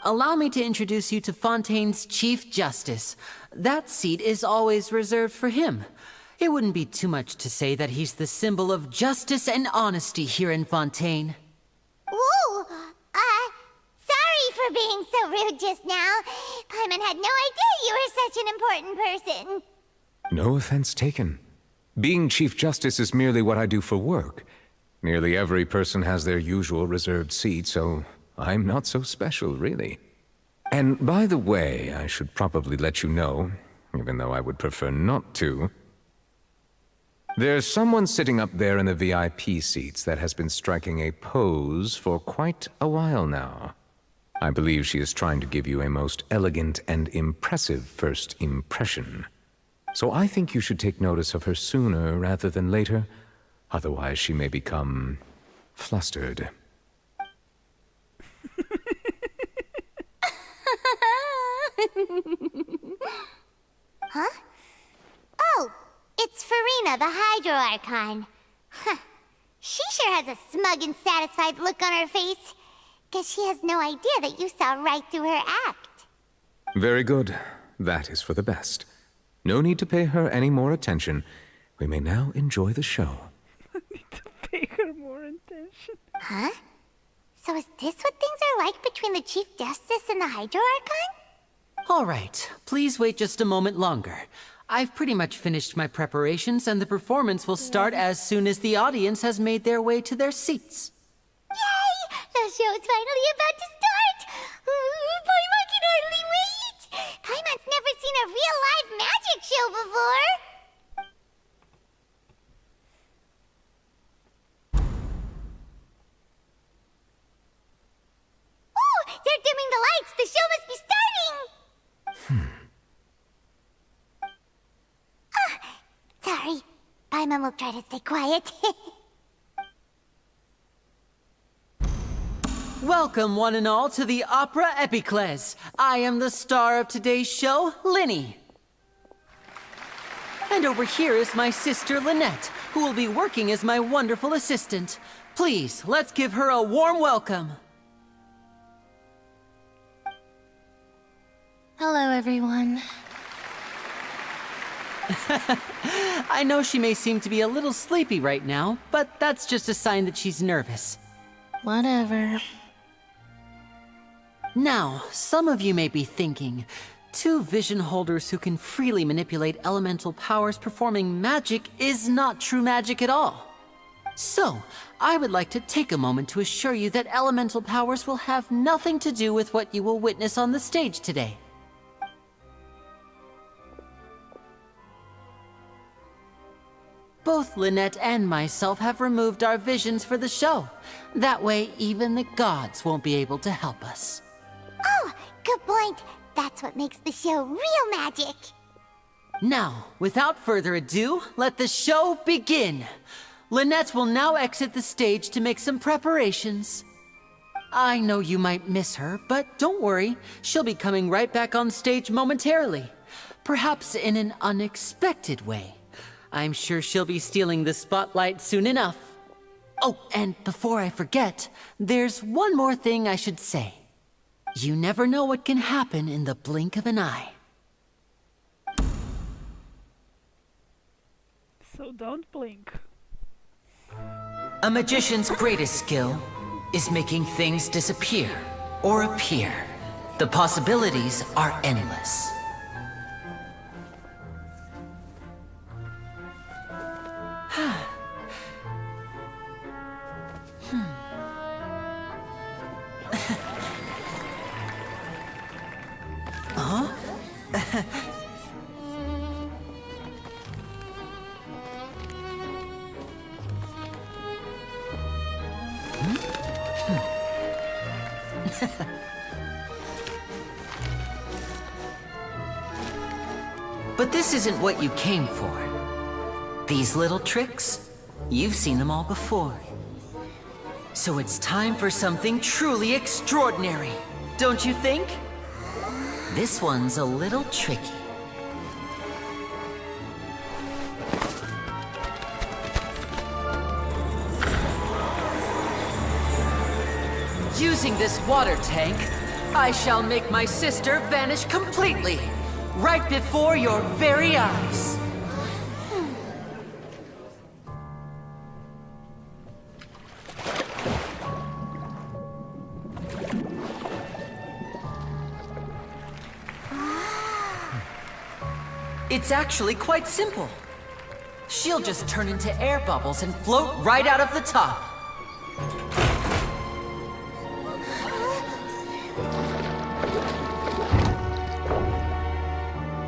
Allow me to introduce you to Fontaine's Chief Justice. That seat is always reserved for him. It wouldn't be too much to say that he's the symbol of justice and honesty here in Fontaine. Whoa! Sorry for being so rude just now. Paimon had no idea you were such an important person. No offense taken. Being Chief Justice is merely what I do for work. Nearly every person has their usual reserved seat, so I'm not so special, really. And by the way, I should probably let you know, even though I would prefer not to. There's someone sitting up there in the VIP seats that has been striking a pose for quite a while now. I believe she is trying to give you a most elegant and impressive first impression. So I think you should take notice of her sooner rather than later. Otherwise, she may become flustered. Huh? Oh, it's Farina, the Hydro Archon. Huh. She sure has a smug and satisfied look on her face. Guess she has no idea that you saw right through her act. Very good. That is for the best. No need to pay her any more attention. We may now enjoy the show. Pay her more attention. Huh? So is this what things are like between the Chief Justice and the Hydro Archon? All right, please wait just a moment longer. I've pretty much finished my preparations, and the performance will start as soon as the audience has made their way to their seats. Yay! The show's finally about to start! Paimon can hardly wait! Paimon's never seen a real live magic show before! Ooh! They're dimming the lights! The show must be starting! Sorry. Paimon will try to stay quiet. Welcome, one and all, to the Opera Epiclese. I am the star of today's show, Linny. And over here is my sister, Lynette, who will be working as my wonderful assistant. Please, let's give her a warm welcome. Hello, everyone. I know she may seem to be a little sleepy right now, but that's just a sign that she's nervous. Whatever. Now, some of you may be thinking, two vision holders who can freely manipulate elemental powers performing magic is not true magic at all. So, I would like to take a moment to assure you that elemental powers will have nothing to do with what you will witness on the stage today. Both Lynette and myself have removed our visions for the show. That way, even the gods won't be able to help us. Oh, good point. That's what makes the show real magic. Now, without further ado, let the show begin. Lynette will now exit the stage to make some preparations. I know you might miss her, but don't worry. She'll be coming right back on stage momentarily. Perhaps in an unexpected way. I'm sure she'll be stealing the spotlight soon enough. Oh, and before I forget, there's one more thing I should say. You never know what can happen in the blink of an eye. So don't blink. A magician's greatest skill is making things disappear or appear. The possibilities are endless. Huh? But this isn't what you came for. These little tricks, you've seen them all before. So it's time for something truly extraordinary, don't you think? This one's a little tricky. Using this water tank, I shall make my sister vanish completely, right before your very eyes. It's actually quite simple. She'll just turn into air bubbles and float right out of the top.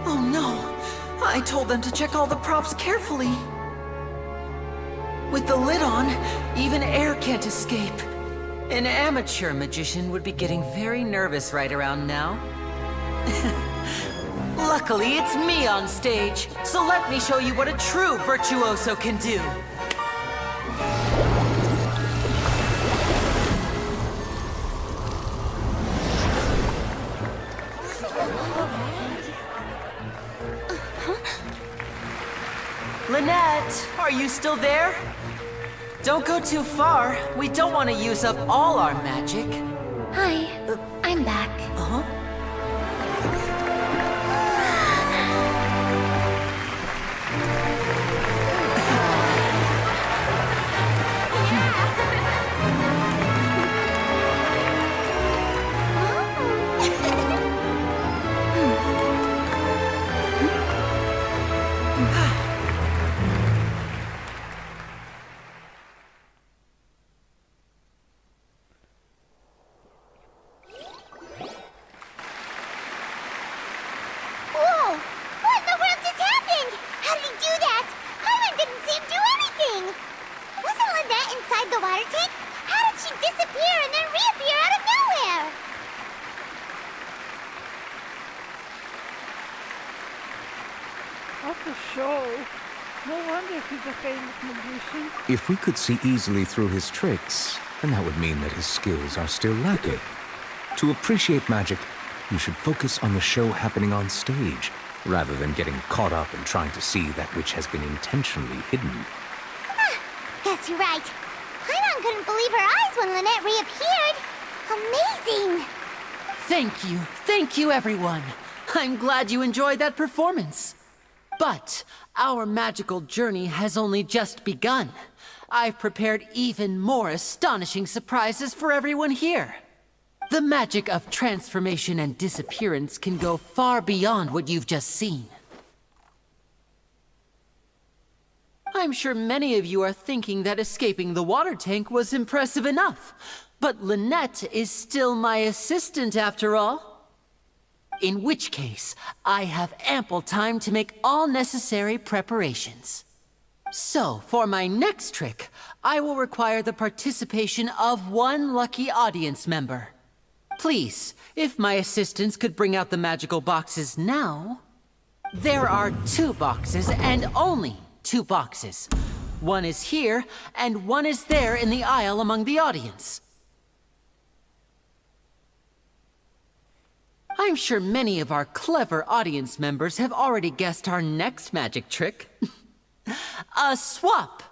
Oh no! I told them to check all the props carefully. With the lid on, even air can't escape. An amateur magician would be getting very nervous right around now. Luckily, it's me on stage, so let me show you what a true virtuoso can do. Lynette, are you still there? Don't go too far. We don't want to use up all our magic. Hi, I'm back. Uh-huh. Whoa! What in the world just happened? How did he do that? Paimon didn't see him do anything! Wasn't Lynette inside the water tank? How did she disappear and then reappear out of nowhere? What a show. No wonder he's a famous magician. If we could see easily through his tricks, then that would mean that his skills are still lacking. To appreciate magic, you should focus on the show happening on stage, rather than getting caught up in trying to see that which has been intentionally hidden. Guess you're right. Paimon couldn't believe her eyes when Lynette reappeared. Amazing! Thank you everyone. I'm glad you enjoyed that performance. But our magical journey has only just begun. I've prepared even more astonishing surprises for everyone here. The magic of transformation and disappearance can go far beyond what you've just seen. I'm sure many of you are thinking that escaping the water tank was impressive enough, but Lynette is still my assistant after all. In which case, I have ample time to make all necessary preparations. So, for my next trick, I will require the participation of one lucky audience member. Please, if my assistants could bring out the magical boxes now. There are 2 boxes and only 2 boxes. One is here, and one is there in the aisle among the audience. I'm sure many of our clever audience members have already guessed our next magic trick. A swap!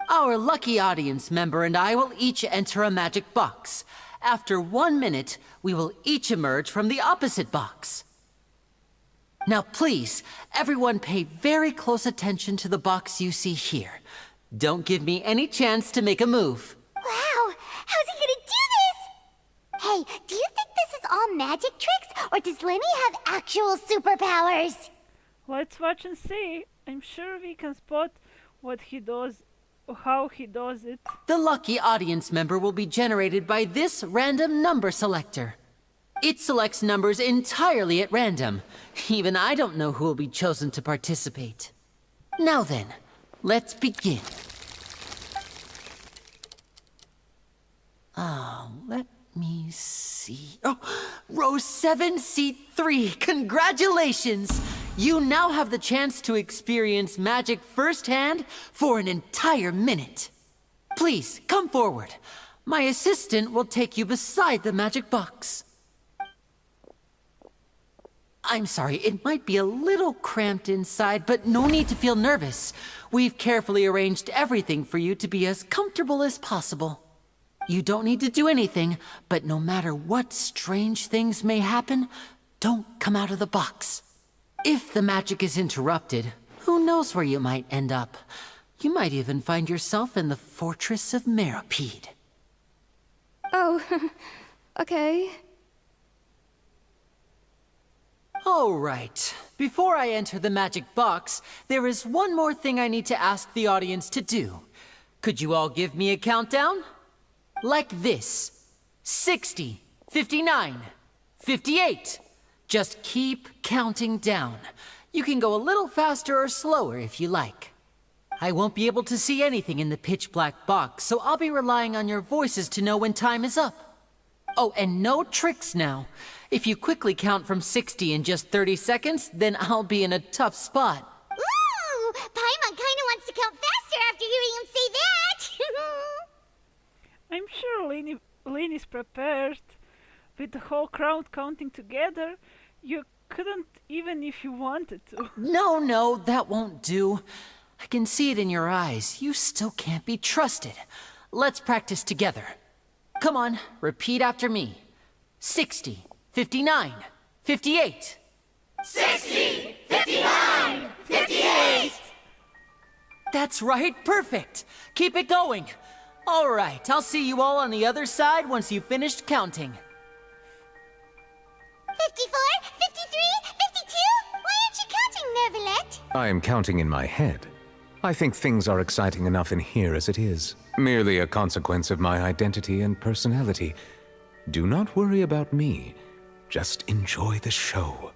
Our lucky audience member and I will each enter a magic box. After 1 minute, we will each emerge from the opposite box. Now please, everyone pay very close attention to the box you see here. Don't give me any chance to make a move. Wow! How's he gonna do this? Hey, do you think this is all magic tricks, or does Lenny have actual superpowers? Let's watch and see. I'm sure we can spot what he does, or how he does it. The lucky audience member will be generated by this random number selector. It selects numbers entirely at random. Even I don't know who will be chosen to participate. Now then, let's begin. Let me see. Oh, row 7, seat 3. Congratulations! You now have the chance to experience magic firsthand for an entire minute. Please, come forward. My assistant will take you beside the magic box. I'm sorry, it might be a little cramped inside, but no need to feel nervous. We've carefully arranged everything for you to be as comfortable as possible. You don't need to do anything, but no matter what strange things may happen, don't come out of the box. If the magic is interrupted, who knows where you might end up? You might even find yourself in the Fortress of Meropide. Oh, okay. All right. Before I enter the magic box, there is one more thing I need to ask the audience to do. Could you all give me a countdown? Like this. 60, 59, 58. Just keep counting down. You can go a little faster or slower if you like. I won't be able to see anything in the pitch black box, so I'll be relying on your voices to know when time is up. Oh, and no tricks now. If you quickly count from 60 in just 30 seconds, then I'll be in a tough spot. Ooh! Paimon kinda wants to count faster after hearing him say that! I'm sure Lainey's prepared. With the whole crowd counting together, you couldn't even if you wanted to. No, that won't do. I can see it in your eyes. You still can't be trusted. Let's practice together. Come on, repeat after me. 60, 59, 58. 60, 59, 58! That's right, perfect. Keep it going. All right, I'll see you all on the other side once you've finished counting. 54, 53, 52? Why aren't you counting Marvelette? I am counting in my head. I think things are exciting enough in here as it is. Merely a consequence of my identity and personality. Do not worry about me. Just enjoy the show.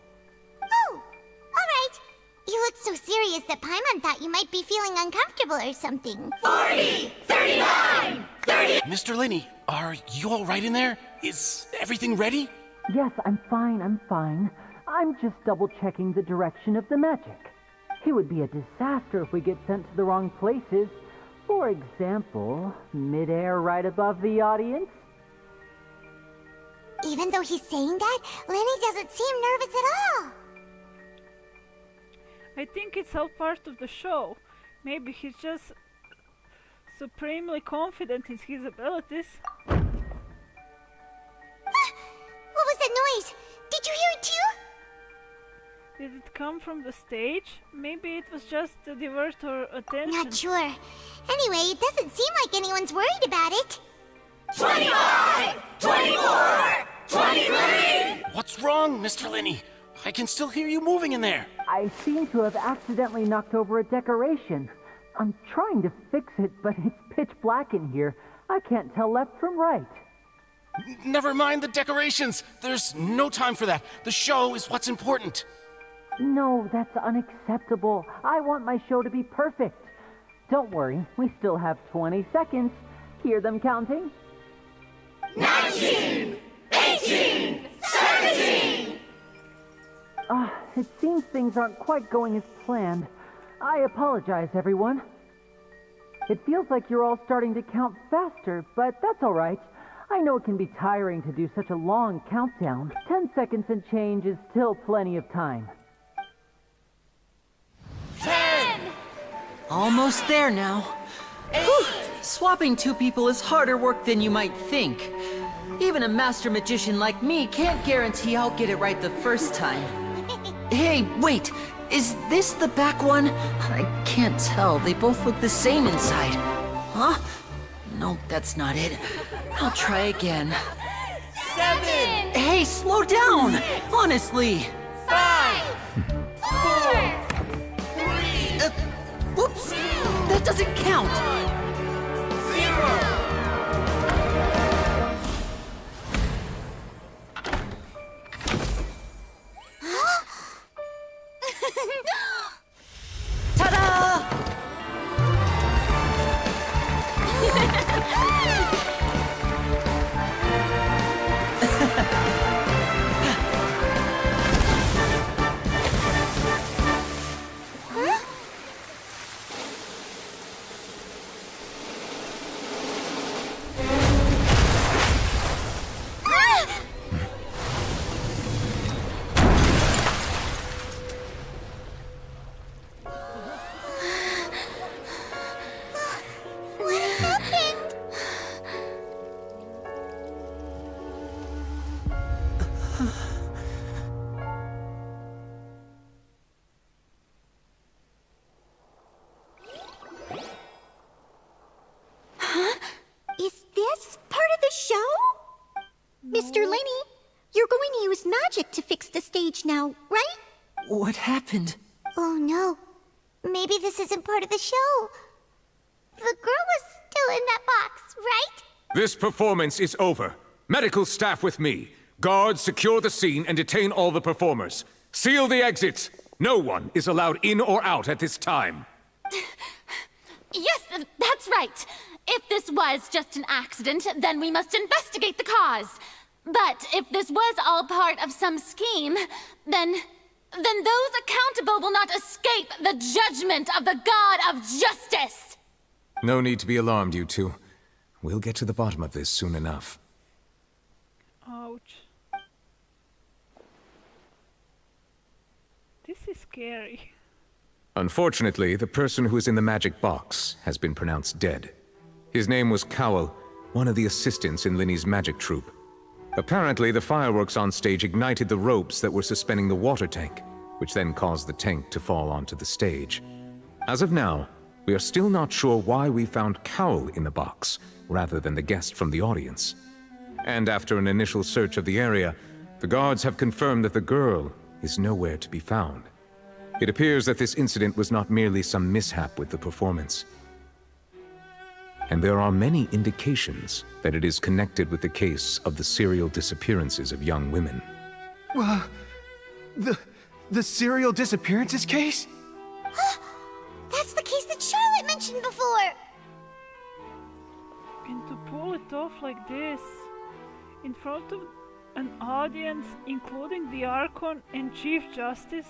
Oh, alright. You look so serious that Paimon thought you might be feeling uncomfortable or something. 40! 39! 30! Mr. Linney, are you all right in there? Is everything ready? Yes, I'm fine, I'm just double-checking the direction of the magic. It would be a disaster if we get sent to the wrong places. For example, mid-air right above the audience. Even though he's saying that, Lenny doesn't seem nervous at all. I think it's all part of the show. Maybe he's just supremely confident in his abilities. What was that noise? Did you hear it too? Did it come from the stage? Maybe it was just to divert our attention. Not sure. Anyway, it doesn't seem like anyone's worried about it. 25! 24! 23! What's wrong, Mr. Linney? I can still hear you moving in there. I seem to have accidentally knocked over a decoration. I'm trying to fix it, but it's pitch black in here. I can't tell left from right. Never mind the decorations. There's no time for that. The show is what's important. No, that's unacceptable. I want my show to be perfect. Don't worry, we still have 20 seconds. Hear them counting? 19! 18! 17! It seems things aren't quite going as planned. I apologize, everyone. It feels like you're all starting to count faster, but that's all right. I know it can be tiring to do such a long countdown. 10 seconds and change is still plenty of time. 10! Almost there now. Whew. Swapping two people is harder work than you might think. Even a master magician like me can't guarantee I'll get it right the first time. Hey, wait! Is this the back one? I can't tell. They both look the same inside. Huh? Nope, that's not it. I'll try again. 7! Hey, slow down! Honestly! 5! 4! 3! Whoops! That doesn't count! 0! Ta-da! What happened? Huh? Is this part of the show? Mr. Linney, you're going to use magic to fix the stage now, right? What happened? Oh no. Maybe this isn't part of the show. The girl was still in that box, right? This performance is over. Medical staff with me. Guards, secure the scene and detain all the performers. Seal the exits. No one is allowed in or out at this time. Yes, that's right. If this was just an accident, then we must investigate the cause. But if this was all part of some scheme, then those accountable will not escape the judgment of the God of Justice. No need to be alarmed, you two. We'll get to the bottom of this soon enough. Ouch. This is scary. Unfortunately, the person who is in the magic box has been pronounced dead. His name was Cowell, one of the assistants in Linney's magic troupe. Apparently, the fireworks on stage ignited the ropes that were suspending the water tank, which then caused the tank to fall onto the stage. As of now, we are still not sure why we found Cowell in the box, rather than the guest from the audience. And after an initial search of the area, the guards have confirmed that the girl is nowhere to be found. It appears that this incident was not merely some mishap with the performance. And there are many indications that it is connected with the case of the serial disappearances of young women. The serial disappearances case? That's the case that Charlotte mentioned before! And to pull it off like this, in front of an audience, including the Archon and Chief Justice?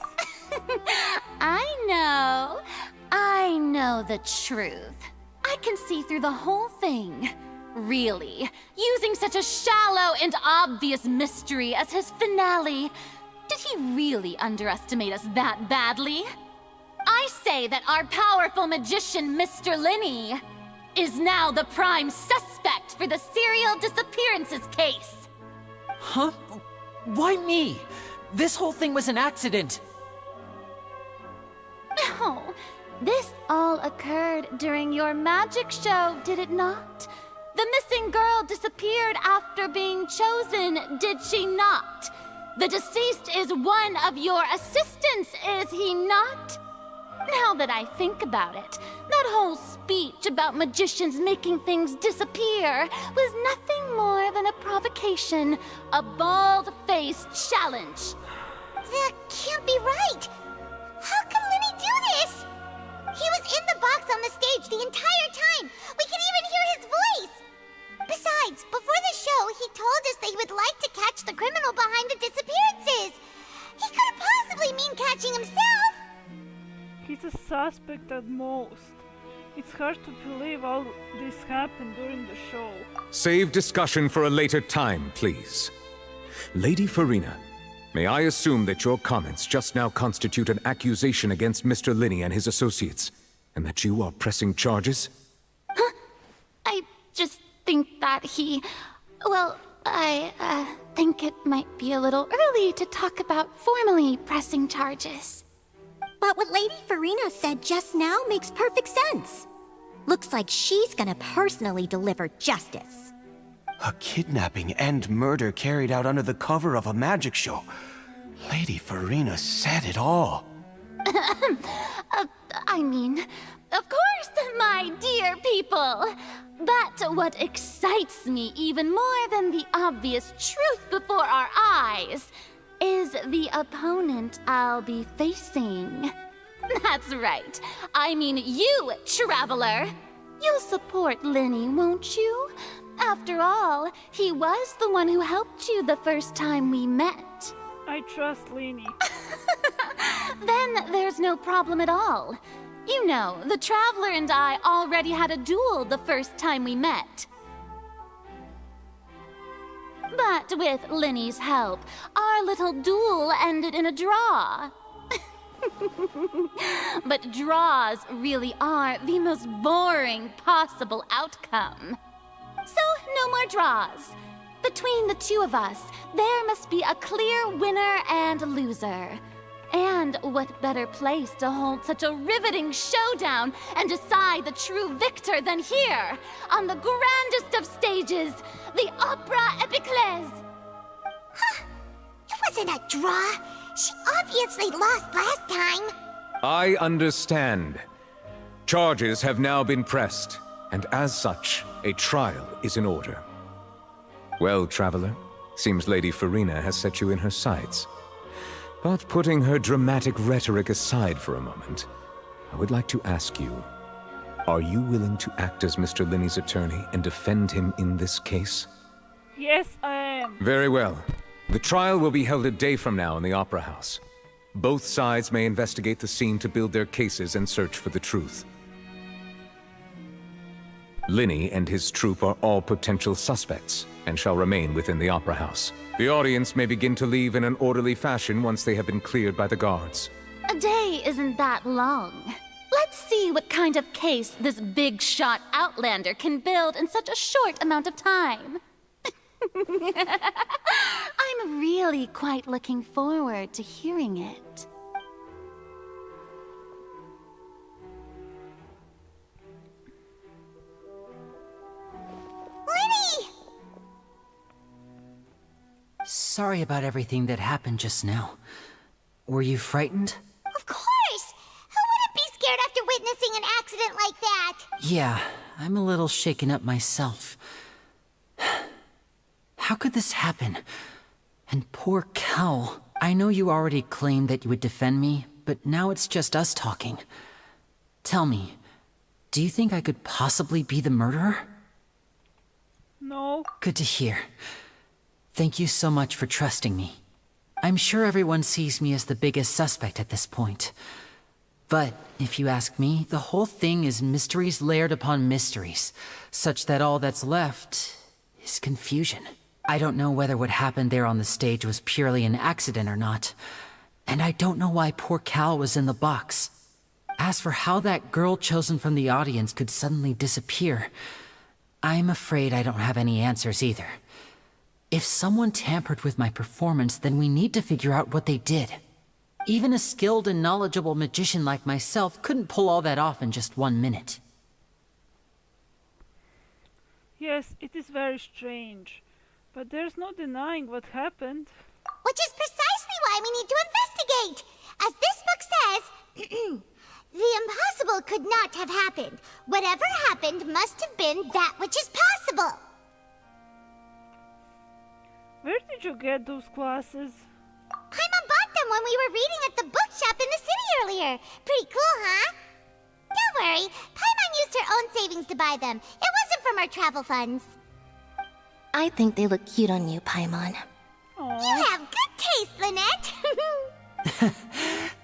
I know the truth. I can see through the whole thing. Really, using such a shallow and obvious mystery as his finale. Did he really underestimate us that badly? I say that our powerful magician, Mr. Linney, is now the prime suspect for the serial disappearances case. Huh? Why me? This whole thing was an accident. No, this all occurred during your magic show, did it not? The missing girl disappeared after being chosen, did she not? The deceased is one of your assistants, is he not? Now that I think about it, that whole speech about magicians making things disappear was nothing more than a provocation, a bald-faced challenge. That can't be right! How can Linny do this? He was in the box on the stage the entire time! We could even hear his voice! Besides, before the show, he told us that he would like to catch the criminal behind the disappearances! He couldn't possibly mean catching himself! He's a suspect at most. It's hard to believe all this happened during the show. Save discussion for a later time, please. Lady Farina, may I assume that your comments just now constitute an accusation against Mr. Linney and his associates, and that you are pressing charges? Huh? I just think that he... Well, I think it might be a little early to talk about formally pressing charges. But what Lady Farina said just now makes perfect sense. Looks like she's gonna personally deliver justice. A kidnapping and murder carried out under the cover of a magic show. Lady Farina said it all. I mean, of course, my dear people. But what excites me even more than the obvious truth before our eyes is the opponent I'll be facing. That's right. I mean you, Traveler. You'll support Linney, won't you? After all, he was the one who helped you the first time we met. I trust Linney. Then there's no problem at all. You know, the Traveler and I already had a duel the first time we met. But with Linney's help, our little duel ended in a draw. But draws really are the most boring possible outcome. So, no more draws. Between the two of us, there must be a clear winner and loser. And what better place to hold such a riveting showdown and decide the true victor than here, on the grandest of stages, the Opera Epiclese. Huh? It wasn't a draw. She obviously lost last time. I understand. Charges have now been pressed, and as such, a trial is in order. Well, Traveler, seems Lady Farina has set you in her sights. But putting her dramatic rhetoric aside for a moment, I would like to ask you, are you willing to act as Mr. Linney's attorney and defend him in this case? Yes, I am. Very well. The trial will be held a day from now in the Opera House. Both sides may investigate the scene to build their cases and search for the truth. Linney and his troupe are all potential suspects and shall remain within the Opera House. The audience may begin to leave in an orderly fashion once they have been cleared by the guards. A day isn't that long. Let's see what kind of case this big-shot outlander can build in such a short amount of time. I'm really quite looking forward to hearing it. Linney! Sorry about everything that happened just now. Were you frightened? Of course! scared after witnessing an accident like that. Yeah, I'm a little shaken up myself. How could this happen? And poor Cal. I know you already claimed that you would defend me, but now it's just us talking. Tell me, do you think I could possibly be the murderer? No. Good to hear. Thank you so much for trusting me. I'm sure everyone sees me as the biggest suspect at this point. But if you ask me, the whole thing is mysteries layered upon mysteries, such that all that's left is confusion. I don't know whether what happened there on the stage was purely an accident or not, and I don't know why poor Cal was in the box. As for how that girl chosen from the audience could suddenly disappear, I'm afraid I don't have any answers either. If someone tampered with my performance, then we need to figure out what they did. Even a skilled and knowledgeable magician like myself couldn't pull all that off in just 1 minute. Yes, it is very strange. But there's no denying what happened. Which is precisely why we need to investigate. As this book says, the impossible could not have happened. Whatever happened must have been that which is possible. Where did you get those glasses? Paimon bought them when we were reading at the bookshop in the city earlier. Pretty cool, huh? Don't worry, Paimon used her own savings to buy them. It wasn't from our travel funds. I think they look cute on you, Paimon. You have good taste, Lynette.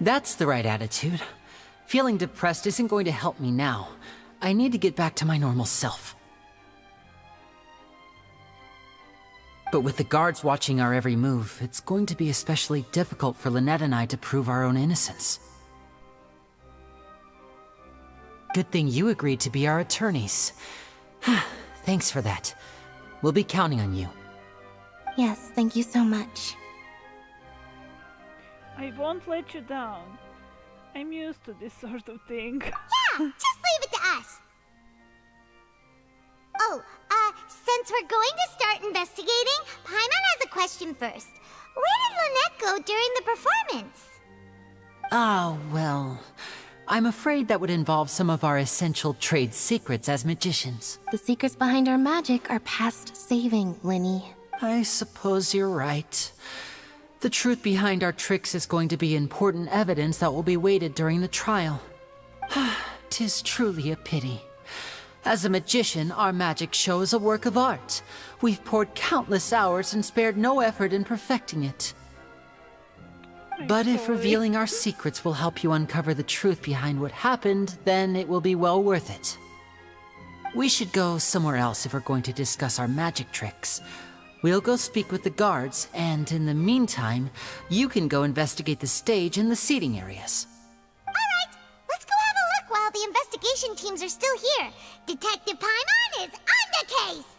That's the right attitude. Feeling depressed isn't going to help me now. I need to get back to my normal self. But with the guards watching our every move, it's going to be especially difficult for Lynette and I to prove our own innocence. Good thing you agreed to be our attorneys. Thanks for that. We'll be counting on you. Yes, thank you so much. I won't let you down. I'm used to this sort of thing. Yeah, just leave it to us. Oh, since we're going to start investigating, Paimon has a question first. Where did Lynette go during the performance? Ah, well, I'm afraid that would involve some of our essential trade secrets as magicians. The secrets behind our magic are past saving, Linny. I suppose you're right. The truth behind our tricks is going to be important evidence that will be weighted during the trial. 'Tis truly a pity. As a magician, our magic show is a work of art. We've poured countless hours and spared no effort in perfecting it. But if revealing our secrets will help you uncover the truth behind what happened, then it will be well worth it. We should go somewhere else if we're going to discuss our magic tricks. We'll go speak with the guards, and in the meantime, you can go investigate the stage and the seating areas. Alright, let's go have a look while the investigation teams are still here. Detective Paimon is on the case!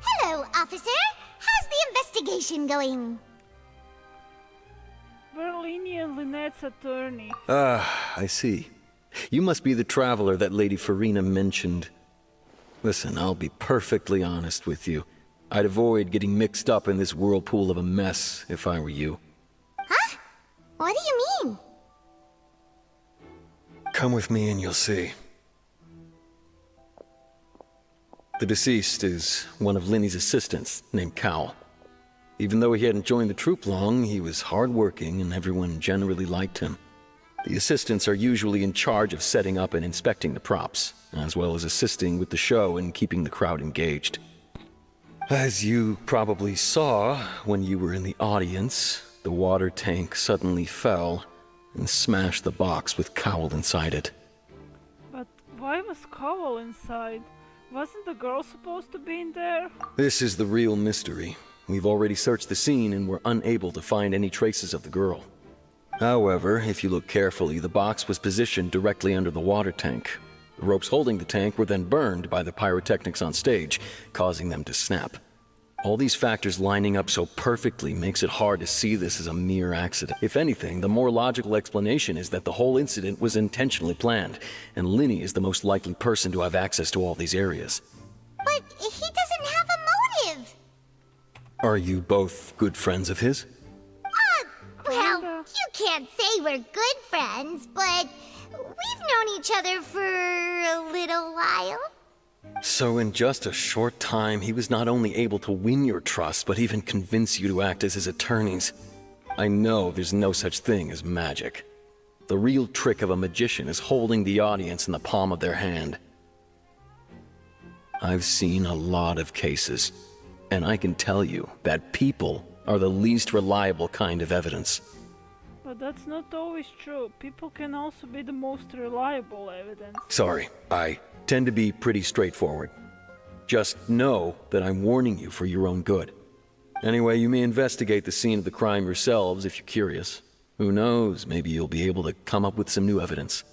Hello, officer. How's the investigation going? We're Lenny and Lynette's attorney. Ah, I see. You must be the traveler that Lady Farina mentioned. Listen, I'll be perfectly honest with you. I'd avoid getting mixed up in this whirlpool of a mess if I were you. Huh? What do you mean? Come with me and you'll see. The deceased is one of Linny's assistants, named Cal. Even though he hadn't joined the troupe long, he was hardworking and everyone generally liked him. The assistants are usually in charge of setting up and inspecting the props, as well as assisting with the show and keeping the crowd engaged. As you probably saw when you were in the audience, the water tank suddenly fell and smashed the box with Cowell inside it. But why was Cowell inside? Wasn't the girl supposed to be in there? This is the real mystery. We've already searched the scene and were unable to find any traces of the girl. However, if you look carefully, the box was positioned directly under the water tank. The ropes holding the tank were then burned by the pyrotechnics on stage, causing them to snap. All these factors lining up so perfectly makes it hard to see this as a mere accident. If anything, the more logical explanation is that the whole incident was intentionally planned, and Linny is the most likely person to have access to all these areas. But he doesn't have a motive! Are you both good friends of his? Well, you can't say we're good friends, but we've known each other for a little while. So in just a short time, he was not only able to win your trust, but even convince you to act as his attorneys. I know there's no such thing as magic. The real trick of a magician is holding the audience in the palm of their hand. I've seen a lot of cases, and I can tell you that people are the least reliable kind of evidence. But that's not always true. People can also be the most reliable evidence. Sorry, I tend to be pretty straightforward. Just know that I'm warning you for your own good. Anyway, you may investigate the scene of the crime yourselves if you're curious. Who knows, maybe you'll be able to come up with some new evidence.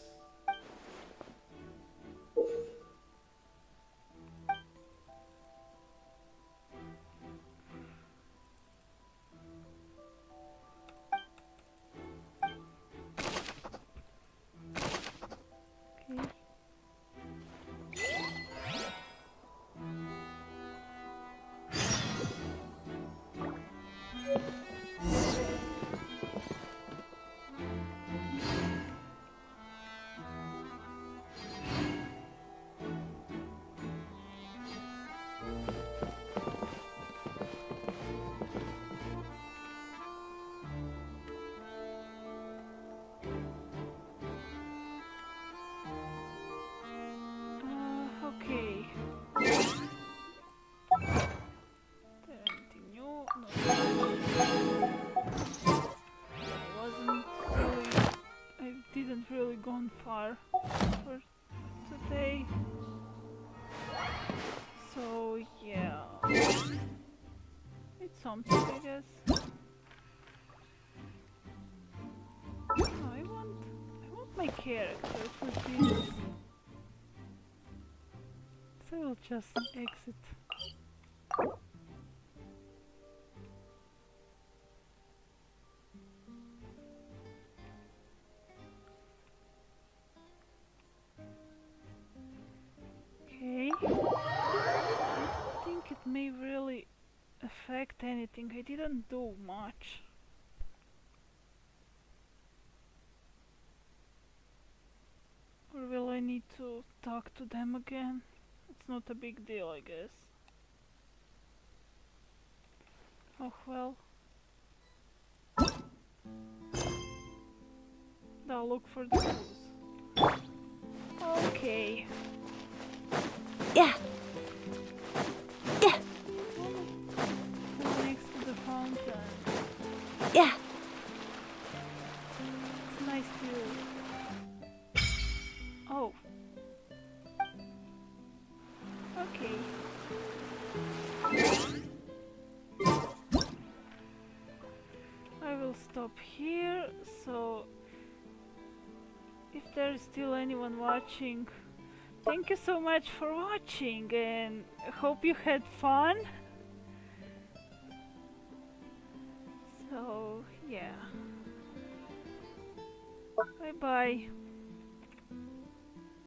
Okay. Anything new? No. I didn't really gone far for today. So yeah. It's something, I guess. I want my character for this. So I'll just exit. Okay. I don't think it may really affect anything. I didn't do much. Or will I need to talk to them again? It's not a big deal, I guess. Oh well. I'll look for the clues. Okay. Yeah. Yeah. Next to the fountain. Yeah. It's a nice view. Oh. Okay. I will stop here, so if there is still anyone watching, thank you so much for watching and hope you had fun. So yeah. Bye bye.